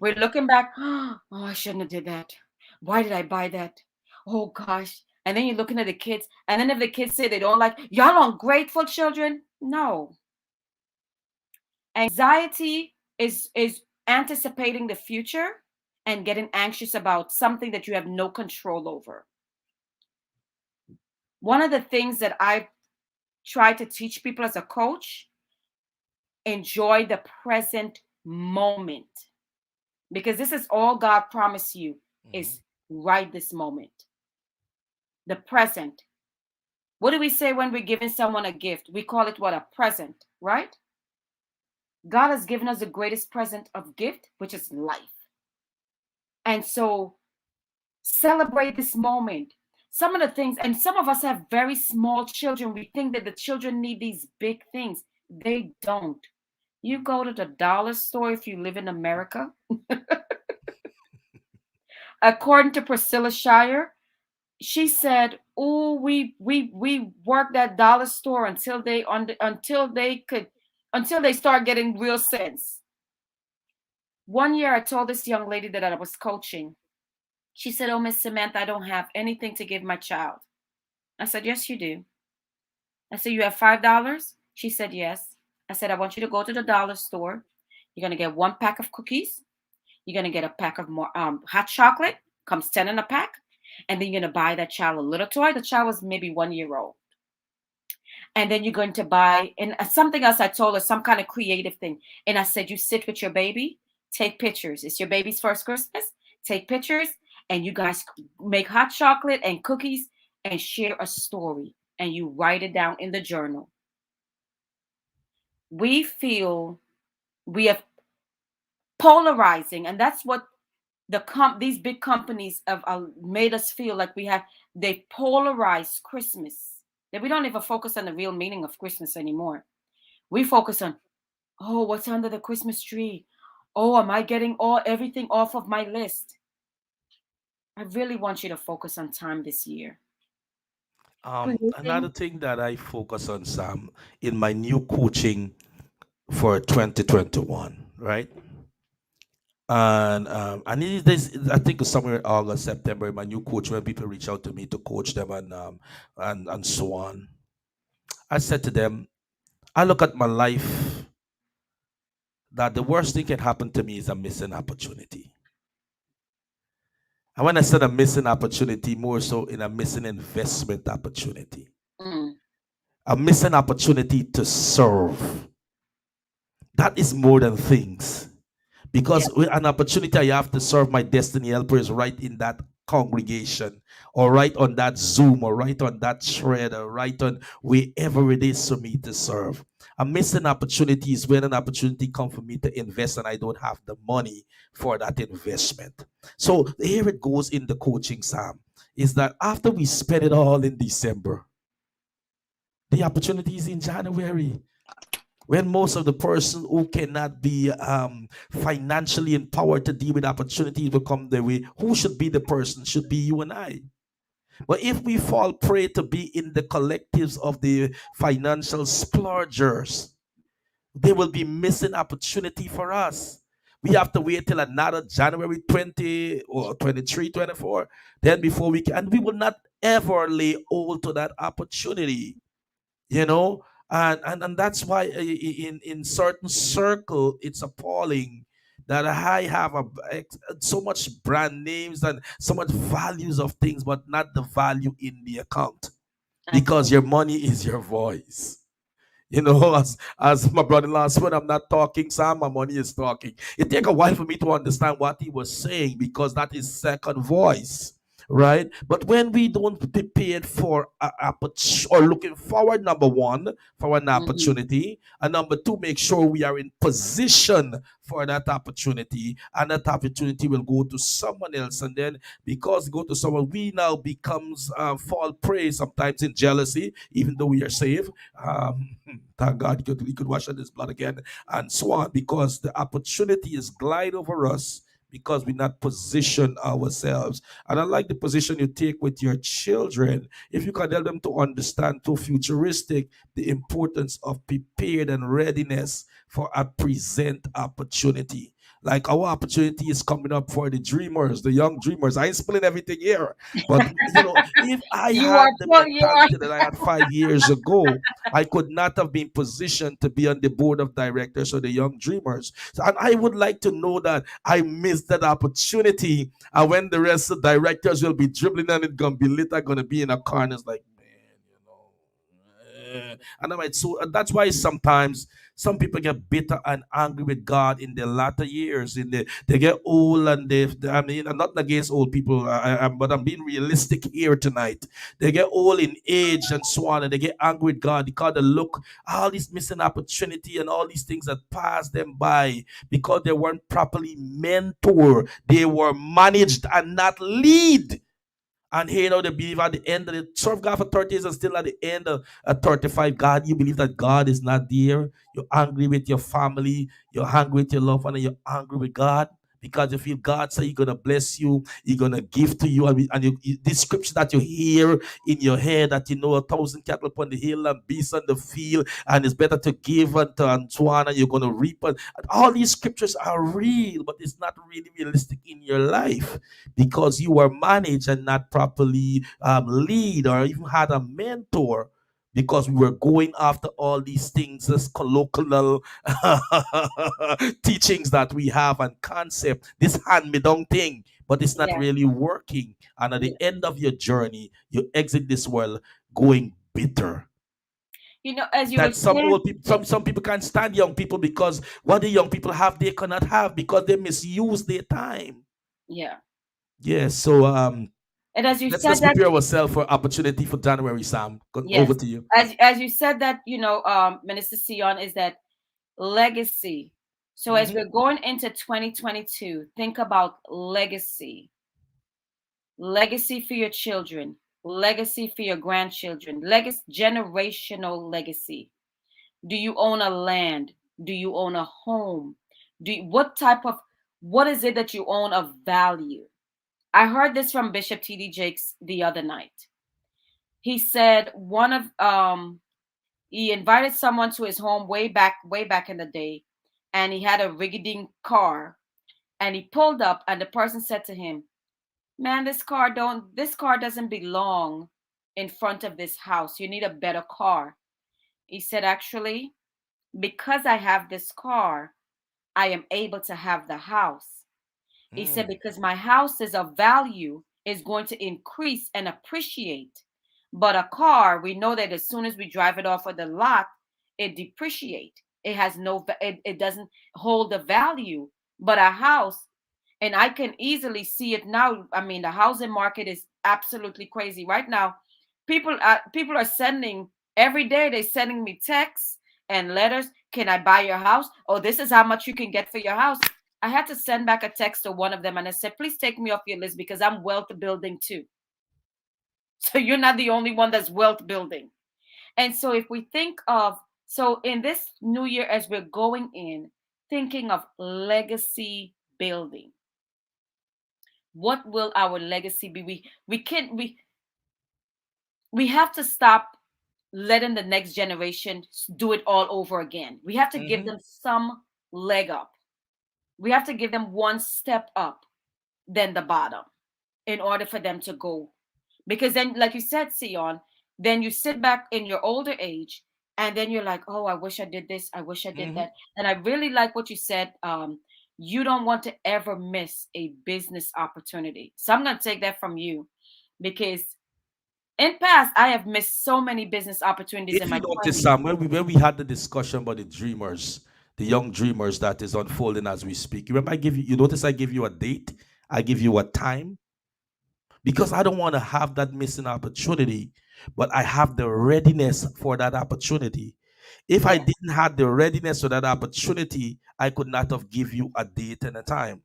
We're looking back, oh, I shouldn't have did that. Why did I buy that? Oh gosh. And then you're looking at the kids, and then if the kids say they don't like, y'all ungrateful children. No. Anxiety is anticipating the future and getting anxious about something that you have no control over. One of the things that I try to teach people as a coach, enjoy the present moment, because this is all God promised you, is right this moment. The present. What do we say when we're giving someone a gift? We call it what? A present, right? God has given us the greatest present of gift, which is life. And so celebrate this moment. Some of the things, and some of us have very small children. We think that the children need these big things. They don't. You go to the dollar store if you live in America. According to Priscilla Shire, she said, "Oh, we worked that dollar store until they start getting real sense." One year, I told this young lady that I was coaching. She said, "Oh, Miss Samantha, I don't have anything to give my child." I said, "Yes, you do." I said, "You have $5?" She said, "Yes." I said, "I want you to go to the dollar store. You're gonna get 1 pack of cookies. You're gonna get a pack of more hot chocolate. Comes 10 in a pack. And then you're gonna buy that child a little toy." The child was maybe 1 year old. "And then you're going to buy," and something else I told her, some kind of creative thing. And I said, "You sit with your baby, take pictures. It's your baby's first Christmas. Take pictures, and you guys make hot chocolate and cookies and share a story, and you write it down in the journal." We feel we have polarizing, and that's what these big companies have made us feel like they polarize Christmas, that we don't even focus on the real meaning of Christmas anymore. We focus on, oh, what's under the Christmas tree? Oh, am I getting everything off of my list? I really want you to focus on time this year. Another Creating. thing that I focus on, Sam, in my new coaching for 2021, right? And it is this, I think it's somewhere in August, September, in my new coach, when people reach out to me to coach them and so on. I said to them, I look at my life that the worst thing can happen to me is a missing opportunity. And when I said a missing opportunity, more so in a missing investment opportunity, Mm. a missing opportunity to serve. That is more than things. Yeah. Because with an opportunity I have to serve my destiny helpers right in that congregation, or right on that Zoom, or right on that thread, or right on wherever it is for me to serve. A missing opportunity is when an opportunity comes for me to invest and I don't have the money for that investment. So here it goes in the coaching, Sam, is that after we spend it all in December, the opportunity is in January, when most of the person who cannot be financially empowered to deal with opportunities will come their way. Who should be the person? Should be you and I. But if we fall prey to be in the collectives of the financial splurgers, they will be missing opportunity for us. We have to wait till another January 20 or 23, 24, then before we can, and we will not ever lay hold to that opportunity, you know. And that's why in certain circle it's appalling that I have so much brand names and so much values of things, but not the value in the account, because Absolutely. your money is your voice. You know, as my brother-in-law said, when I'm not talking, Sam, my money is talking. It take a while for me to understand what he was saying, because that is second voice, right? But when we don't prepare for or looking forward, number one, for an Hmm. opportunity, and number two, make sure we are in position for that opportunity, and that opportunity will go to someone else, and then because it go to someone, we now becomes fall prey sometimes in jealousy, even though we are saved. Thank God he could wash out his blood again, and so on, because the opportunity is glide over us because we not position ourselves. And I like the position you take with your children. If you can help them to understand to futuristic the importance of prepared and readiness for a present opportunity. Like our opportunity is coming up for the dreamers, the young dreamers. I ain't spilling everything here, but if I You are had the so you are. mentality that I had 5 years ago, I could not have been positioned to be on the board of directors of the young dreamers. And I would like to know that I missed that opportunity. And when the rest of the directors will be dribbling and it's gonna be later gonna be in a corner, it's like, and I'm like, so that's why sometimes some people get bitter and angry with God in their latter years. They get old, and I mean, I'm not against old people, but I'm being realistic here tonight. They get old in age and so on, and they get angry with God because they look all this missing opportunity and all these things that pass them by because they weren't properly mentored. They were managed and not lead. And here, they believe at the end of the serve God for 30 years and still at the end of 35, God, you believe that God is not there. You're angry with your family, you're angry with your loved one, and you're angry with God because you feel God say He's gonna bless you, He's gonna give to you, this scripture that you hear in your head that 1,000 cattle upon the hill and beasts on the field, and it's better to give unto Antoine, and you're gonna reap. And all these scriptures are real, but it's not really realistic in your life because you were managed and not properly lead or even had a mentor, because we were going after all these things, this colloquial teachings that we have and concept, this hand-me-down thing, but it's not Yeah. really working. And at the Yeah. end of your journey, you exit this world going bitter. As you were That some saying, old people, some people can't stand young people because what the young people have, they cannot have because they misuse their time. yeah. Yeah, so And as you let's said let's that, prepare ourselves for opportunity for January, Sam. Over yes, to you. as you said that, Minister Sion, is that legacy. So as Hmm. we're going into 2022, think about legacy. Legacy for your children, legacy for your grandchildren, legacy, generational legacy. Do you own a land? Do you own a home? What is it that you own of value? I heard this from Bishop T.D. Jakes the other night. He said he invited someone to his home way back in the day, and he had a riggedy car, and he pulled up, and the person said to him, "Man, this car doesn't belong in front of this house. You need a better car." He said, actually, because I have this car, I am able to have the house. He said, Mm. because my house is of value, is going to increase and appreciate. But a car, we know that as soon as we drive it off of the lot, it depreciate. It has no, it doesn't hold the value. But a house, and I can easily see it now. I mean, the housing market is absolutely crazy right now. People are sending every day. They're sending me texts and letters. Can I buy your house? Oh, this is how much you can get for your house. I had to send back a text to one of them and I said, please take me off your list because I'm wealth building too. So you're not the only one that's wealth building. And so if we think of, so in this new year, as we're going in, thinking of legacy building, what will our legacy be? We have to stop letting the next generation do it all over again. We have to give Mm-hmm. them some leg up. We have to give them one step up than the bottom in order for them to go. Because then, like you said, Sion, then you sit back in your older age and then you're like, oh, I wish I did this. I wish I did Mm-hmm. that. And I really like what you said. You don't want to ever miss a business opportunity. So I'm going to take that from you because in past, I have missed so many business opportunities in If you my notice, 20s. Sam, when we had the discussion about the dreamers, the young dreamers that is unfolding as we speak, you remember you notice I give you a date, I give you a time, because I don't want to have that missing opportunity, but I have the readiness for that opportunity. If I Yeah, didn't have the readiness for that opportunity, I could not have give you a date and a time.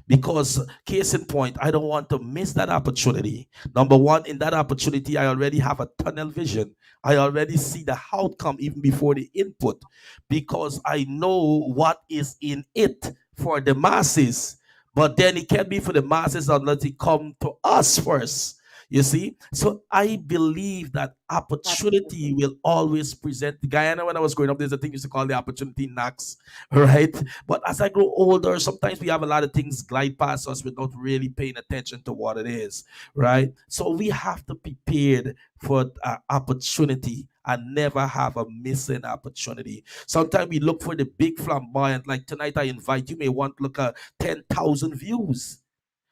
Because case in point, I don't want to miss that opportunity. Number one, in that opportunity, I already have a tunnel vision. I already see the outcome even before the input, because I know what is in it for the masses. But then it can't be for the masses unless it come to us first. You see, so I believe that opportunity absolutely. will always present. Guyana, when I was growing up, there's a thing used to call the opportunity knocks, right? But as I grow older, sometimes we have a lot of things glide past us without really paying attention to what it is, right? So we have to be prepared for opportunity and never have a missing opportunity. Sometimes we look for the big flamboyant, like tonight I invite you, may want to look at 10,000 views.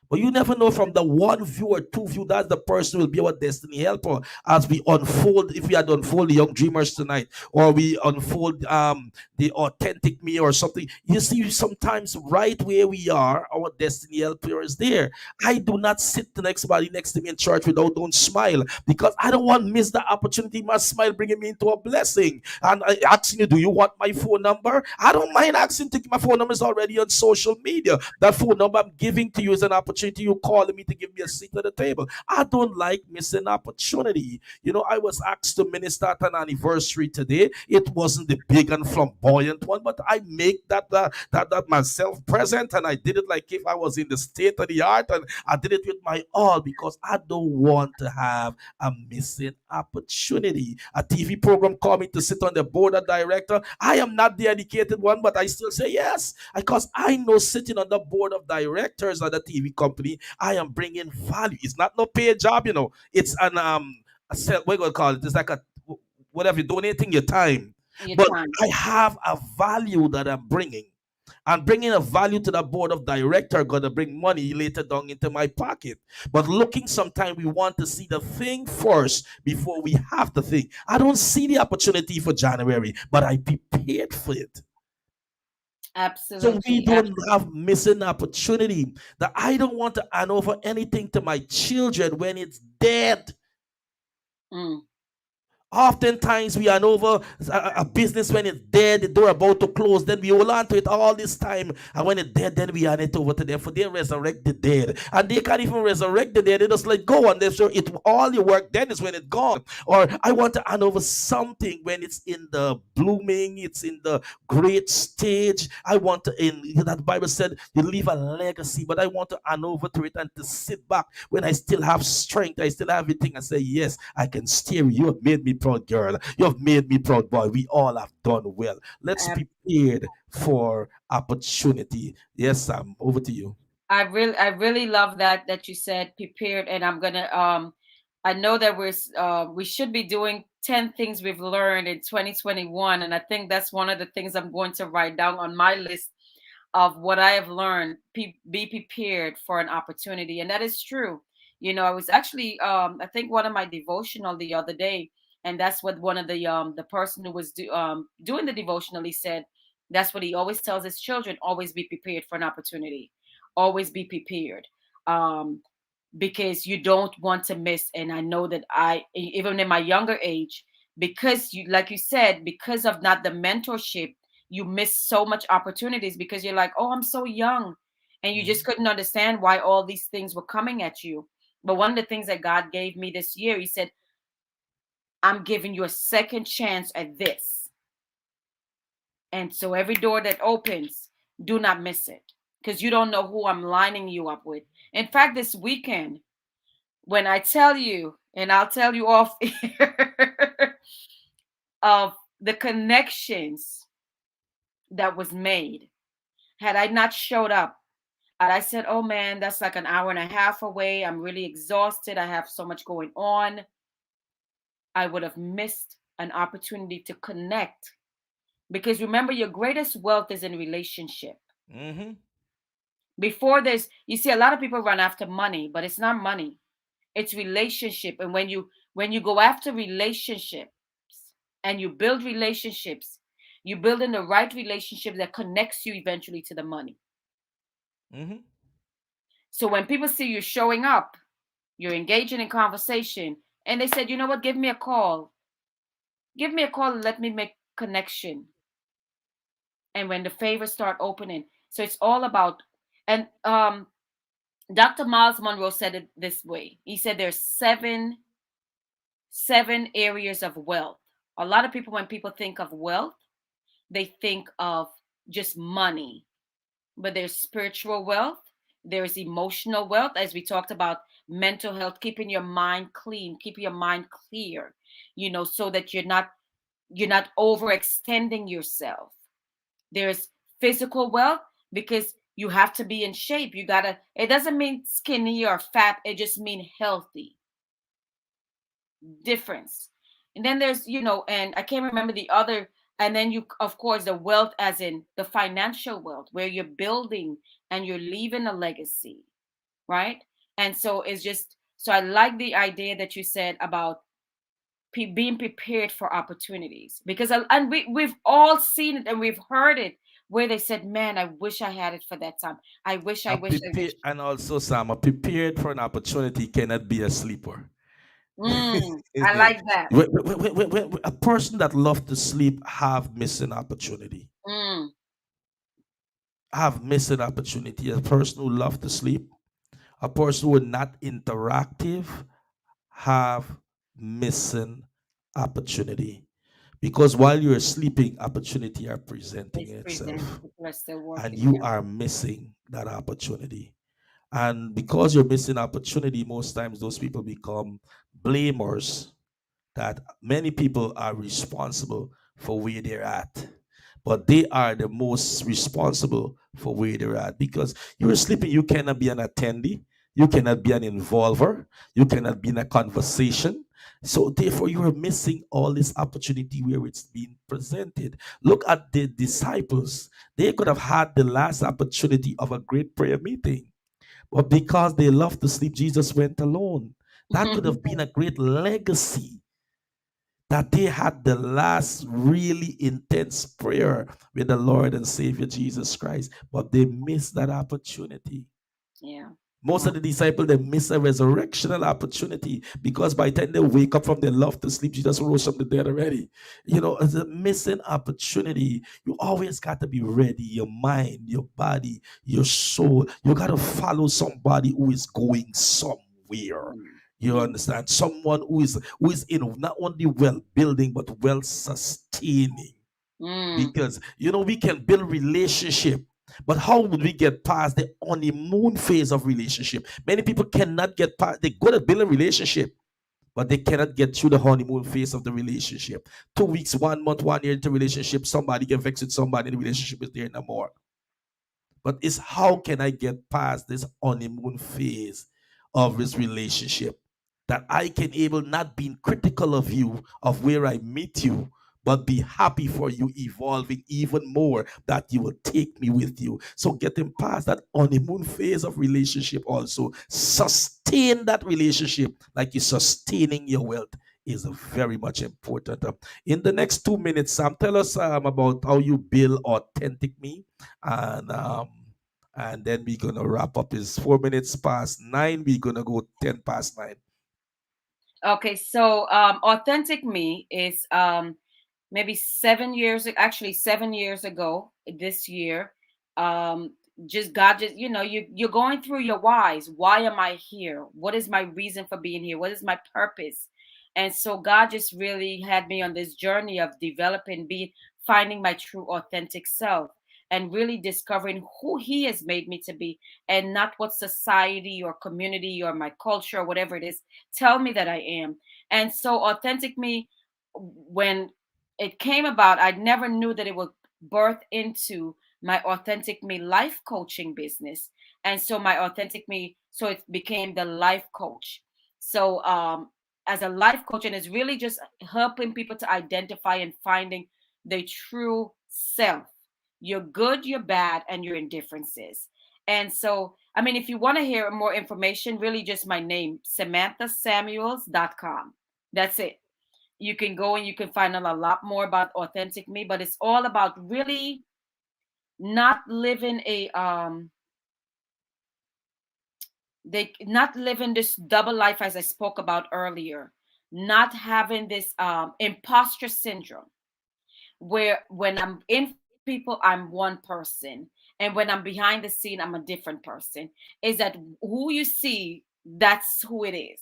But you never know, from the one view or two view, that's the person who will be our destiny helper as we unfold. If we had to unfold the young dreamers tonight, or we unfold the authentic me or something, you see, sometimes right where we are, our destiny helper is there. I do not sit the next body next to me in church without don't smile, because I don't want to miss the opportunity. My smile bringing me into a blessing. And I asking you, do you want my phone number? I don't mind asking to. My phone number is already on social media. That phone number I'm giving to you is an opportunity. You calling me to give me a seat at the table. I don't like missing opportunity. You know, I was asked to minister at an anniversary today. It wasn't the big and flamboyant one, but I make that myself present, and I did it like if I was in the state of the art, and I did it with my all, because I don't want to have a missing opportunity. A TV program called me to sit on the board of director. I am not the educated one, but I still say yes, because I know sitting on the board of directors of the TV company, I am bringing value. It's not no paid job, you know. It's an what gonna call it? It's like a whatever, you're donating your time, Your but time. I have a value that I'm bringing. And bringing a value to the board of director gonna bring money later down into my pocket. But looking, sometimes we want to see the thing first before we have the thing. I don't see the opportunity for January, but I prepared for it. So we Absolutely. don't have missing opportunity. That I don't want to hand over anything to my children when it's dead. Mm, Oftentimes we hand over a business when it's dead, the door about to close, then we hold on to it all this time. And when it's dead, then we hand it over to them for they resurrect the dead. And they can't even resurrect the dead, they just let go. And they say it all your work then is when it's gone. Or I want to hand over something when it's in the blooming, it's in the great stage. I want to, in that Bible said, you leave a legacy, but I want to hand over to it and to sit back when I still have strength, I still have everything, and say, yes, I can steer you. You have made me proud, girl. You have made me proud, boy. We all have done well. Let's ab- be prepared for opportunity. Yes, Sam, over to you. I really love that you said prepared, and I'm gonna I know that we should be doing 10 things we've learned in 2021, and I think that's one of the things I'm going to write down on my list of what I have learned. Be prepared for an opportunity, and that is true. I was actually I think one of my devotional the other day, and that's what one of the person who was doing the devotional, he said that's what he always tells his children: always be prepared for an opportunity, always be prepared. Um, because you don't want to miss. And I know that even in my younger age, because you, like you said, because of not the mentorship, you miss so much opportunities because you're like, oh, I'm so young, and you just Mhm. couldn't understand why all these things were coming at you. But one of the things that God gave me this year, he said, I'm giving you a second chance at this. And so every door that opens, do not miss it, because you don't know who I'm lining you up with. In fact, this weekend, when I tell you, and I'll tell you off air, of the connections that was made, had I not showed up, and I said, oh man, that's like an hour and a half away. I'm really exhausted. I have so much going on. I would have missed an opportunity to connect. Because remember, your greatest wealth is in relationship. Mhm. Before this, you see a lot of people run after money, but it's not money. It's relationship. And when you go after relationships and you build relationships, you build in the right relationship that connects you eventually to the money. Mhm. So when people see you showing up, you're engaging in conversation, and they said, you know what, give me a call, and let me make connection. And when the favors start opening, so it's all about. And Dr. Miles Monroe said it this way. He said there's seven areas of wealth. A lot of people, when people think of wealth, they think of just money, but there's spiritual wealth, there's emotional wealth, as we talked about, mental health, keeping your mind clean, keeping your mind clear, so that you're not overextending yourself. There's physical wealth, because you have to be in shape. It doesn't mean skinny or fat, it just means healthy. Difference. And then there's, and I can't remember the other. And then you, of course, the wealth, as in the financial wealth, where you're building and you're leaving a legacy, right? And so it's just, so I like the idea that you said about being prepared for opportunities, because and we've all seen it and we've heard it, where they said, man, I wish I had it for that time. I wish. And also, Sam, a prepared for an opportunity cannot be a sleeper. I Isn't it? like that. A person that loves to sleep have missing opportunity. Mm, Have missing opportunity. A person who loves to sleep, a person who is not interactive, have missing opportunity. Because while you're sleeping, opportunity are presenting it's presenting. itself, People are still and working. you Yeah. are missing that opportunity. And because you're missing opportunity, most times those people become blamers, that many people are responsible for where they're at. But they are the most responsible for where they're at, because you're sleeping, you cannot be an attendee, you cannot be an involver, you cannot be in a conversation. So therefore, you are missing all this opportunity where it's being presented. Look at the disciples. They could have had the last opportunity of a great prayer meeting, but because they loved to sleep, Jesus went alone. That could have been a great legacy, that they had the last really intense prayer with the Lord and Savior Jesus Christ, but they missed that opportunity. Yeah. Most Wow. of the disciples, they miss a resurrectional opportunity, because by the time they wake up from their love to sleep, Jesus rose from the dead already. It's a missing opportunity. You always got to be ready, your mind, your body, your soul. You got to follow somebody who is going somewhere. Mm, You yeah. understand? Someone who is not only well building but well sustaining. Mm, Because we can build relationship, but how would we get past the honeymoon phase of relationship? Many people cannot get past. They go to build a relationship, but they cannot get through the honeymoon phase of the relationship. 2 weeks, 1 month, 1 year into relationship, somebody can vex with somebody, the relationship is there no more. But it's how can I get past this honeymoon phase of this relationship? that I can able not being critical of you, of where I meet you, but be happy for you evolving even more, that you will take me with you. So getting past that honeymoon phase of relationship, also sustain that relationship like you're sustaining your wealth, is very much important. In the next 2 minutes, Sam, tell us about how you build authentic me, and then we're gonna wrap up. Is 4 minutes past nine. We're gonna go 10 past 9. Okay, so authentic me is maybe 7 years, actually 7 years ago this year. um just God, just you're going through your whys. Why am I here? What is my reason for being here? What is my purpose? And so God just really had me on this journey of developing, being, finding my true authentic self, and really discovering who He has made me to be, and not what society or community or my culture or whatever it is tell me that I am. And so authentic me, when it came about, I never knew that it would birth into my authentic me life coaching business. And so my authentic me, so it became the life coach. So as a life coach, and it's really just helping people to identify and finding their true self, your good, your bad, and your indifferences. And so, I mean, if you want to hear more information, really just my name, SamanthaSamuels.com. That's it. You can go and you can find out a lot more about authentic me, but it's all about really not living a they not living this double life, as I spoke about earlier, not having this imposter syndrome, where when I'm in front of people, I'm one person, and when I'm behind the scene, I'm a different person. Is that who you see? That's who it is.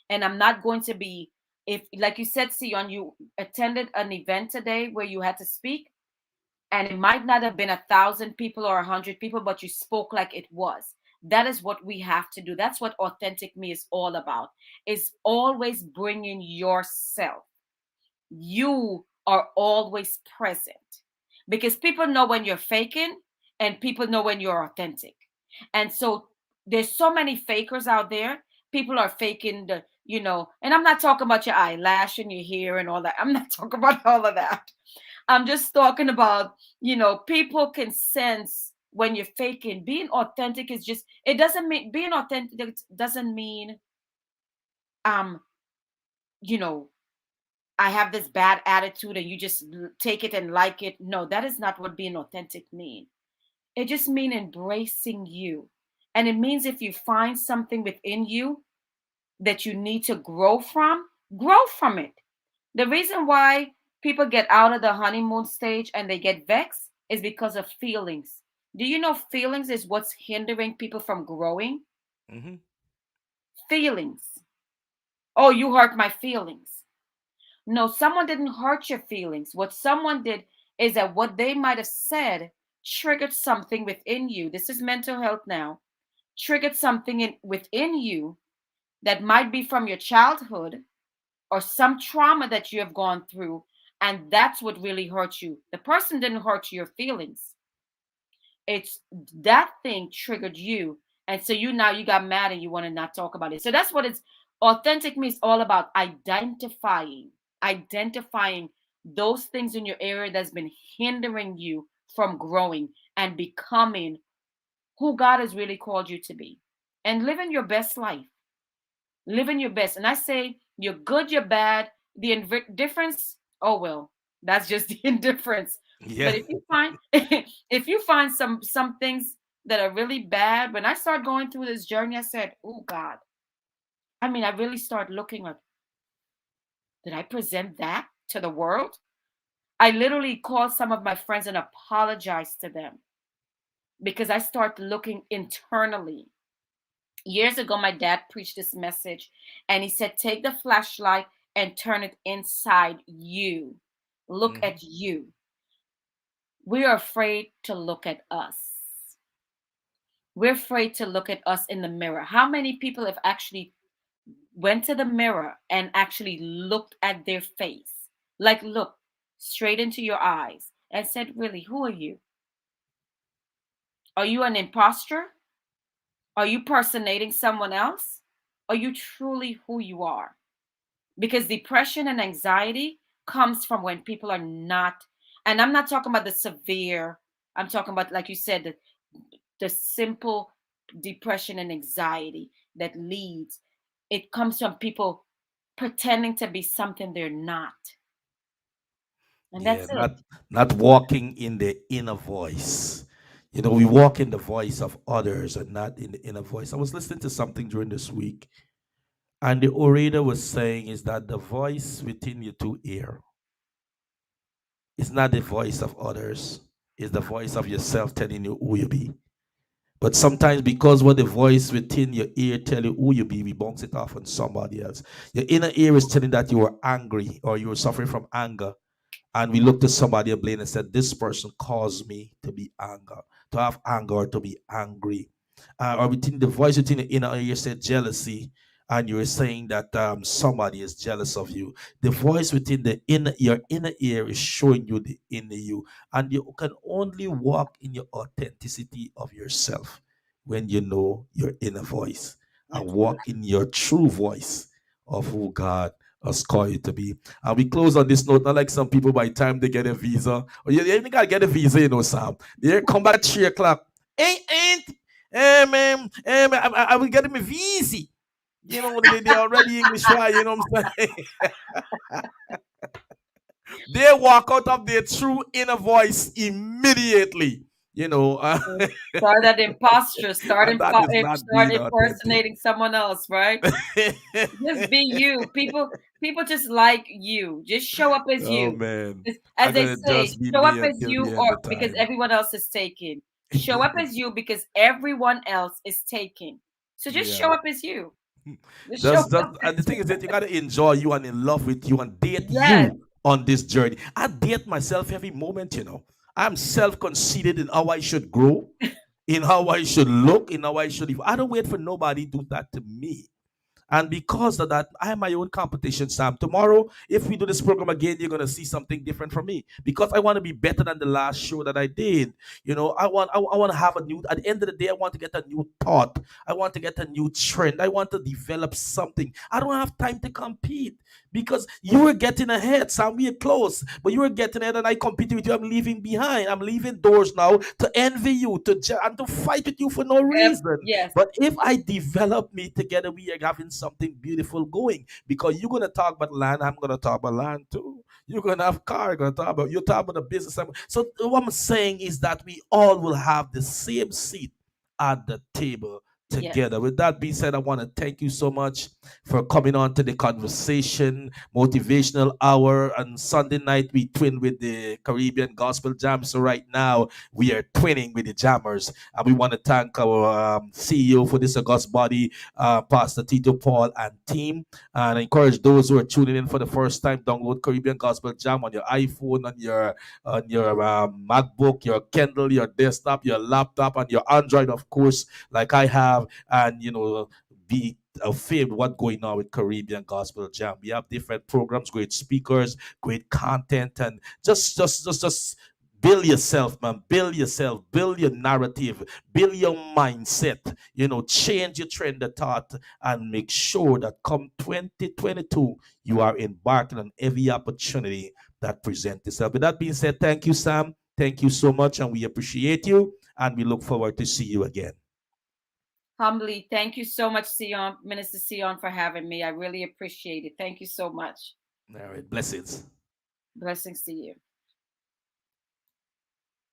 And I'm not going to be, if, like you said, Sion, you attended an event today where you had to speak, and it might not have been 1,000 people or 100 people, but you spoke like it was. That is what we have to do. That's what authentic me is all about. Is always bringing yourself. You are always present, because people know when you're faking, and people know when you're authentic. And so there's so many fakers out there. People are faking and I'm not talking about your eyelash and your hair and all that. I'm not talking about all of that. I'm just talking about, people can sense when you're faking. Being authentic is just, it doesn't mean, being authentic doesn't mean, um, you know, I have this bad attitude and you just take it and like it. No, that is not what being authentic mean. It just means embracing you. And it means if you find something within you that you need to grow from it. The reason why people get out of the honeymoon stage and they get vexed is because of feelings. Do you know feelings is what's hindering people from growing? Mm-hmm. Feelings. Oh, you hurt my feelings. No, someone didn't hurt your feelings. What someone did is that what they might have said triggered something within you. This is mental health now. Triggered something within you that might be from your childhood or some trauma that you have gone through. And that's what really hurt you. The person didn't hurt your feelings. It's that thing triggered you. And so you got mad and you want to not talk about it. So that's what it's authentic means, all about identifying those things in your area that's been hindering you from growing and becoming who God has really called you to be, and living your best life, living your best. And I say you're good, you're bad, the indifference, oh well, that's just the indifference. Yeah. But if you find if you find some things that are really bad, when I start going through this journey, I said, oh God, I mean, I really start looking at, did I present that to the world? I literally called some of my friends and apologized to them because I start looking internally. Years ago, my dad preached this message and he said, take the flashlight and turn it inside you. Look Mm-hmm. at you. We are afraid to look at us. We're afraid to look at us in the mirror. How many people have actually went to the mirror and actually looked at their face? Like, look straight into your eyes and said, really, who are you? Are you an imposter? Are you personating someone else? Are you truly who you are? Because depression and anxiety comes from when people are not, and I'm not talking about the severe, I'm talking about, like you said, the simple depression and anxiety that leads. It comes from people pretending to be something they're not. And Yeah, that's it. not walking in the inner voice. You know, we walk in the voice of others and not in the inner voice. I was listening to something during this week, and the orator was saying is that the voice within your two ear is not the voice of others, it's the voice of yourself telling you who you be. But sometimes because what the voice within your ear tell you who you be, we bounce it off on somebody else. Your inner ear is telling that you are angry or you are suffering from anger, and we look to somebody and blame and said, "This person caused me to be anger, to have anger, or to be angry." Or within the voice within the inner ear said jealousy, and you're saying that somebody is jealous of you. The voice within the inner your inner ear is showing you the inner you, and you can only walk in your authenticity of yourself when you know your inner voice and That's walk in your true voice of who God has called you to be. And we close on this note, not like some people by the time they get a visa, or you even gotta get a visa, you know, Sam. They come back at 3 o'clock. Ain't I will get him a visa. You know, they already English fly, you know what I'm saying? They walk out of their true inner voice immediately. You know, it. Start that imposture, and that is not start being authentic. impersonating someone else, right? Just be you. People just like you. Just show up as Oh you. man, As I'm they gonna say, just be show up me as until you, the end or of because time. everyone else is taken. Show up as you because everyone else is taken. So just show Yeah. up as you. Just show Just up and the as thing you. is that you gotta enjoy you and in love with you and date Yes. you on this journey. I date myself every moment, you know. I'm self-conceited in how I should grow, in how I should look, in how I should live. I don't wait for nobody to do that to me. And because of that, I have my own competition, Sam. Tomorrow, if we do this program again, you're gonna see something different from me because I want to be better than the last show that I did. You know, I want to have a new. At the end of the day, I want to get a new thought. I want to get a new trend. I want to develop something. I don't have time to compete because you were getting ahead, Sam. We are close, but you were getting ahead, and I competed with you. I'm leaving behind. I'm leaving doors now to envy you, and to fight with you for no reason. Yes. But if I develop me together, we are having something beautiful going because you're gonna talk about land, I'm gonna talk about land too. You're gonna have car, you're gonna talk about you talk about the business. So what I'm saying is that we all will have the same seat at the table Yes. together. With that being said, I want to thank you so much for coming on to the conversation motivational hour. On Sunday night, we twin with the Caribbean Gospel Jam. So right now, we are twinning with the jammers. And we want to thank our CEO for this august body, Pastor Tito Paul and team. And I encourage those who are tuning in for the first time, download Caribbean Gospel Jam on your iPhone, on your MacBook, your Kindle, your desktop, your laptop, and your Android, of course, like I have. And be a fame what going on with Caribbean Gospel Jam. We have different programs, great speakers, great content, and just build yourself, man. Build yourself. Build your narrative. Build your mindset. Change your trend of thought and make sure that come 2022, you are embarking on every opportunity that presents itself. With that being said, thank you, Sam. Thank you so much, and we appreciate you, and we look forward to see you again. Humbly, thank you so much, Sion, Minister Sion, for having me. I really appreciate it. Thank you so much. All right, blessings. Blessings to you.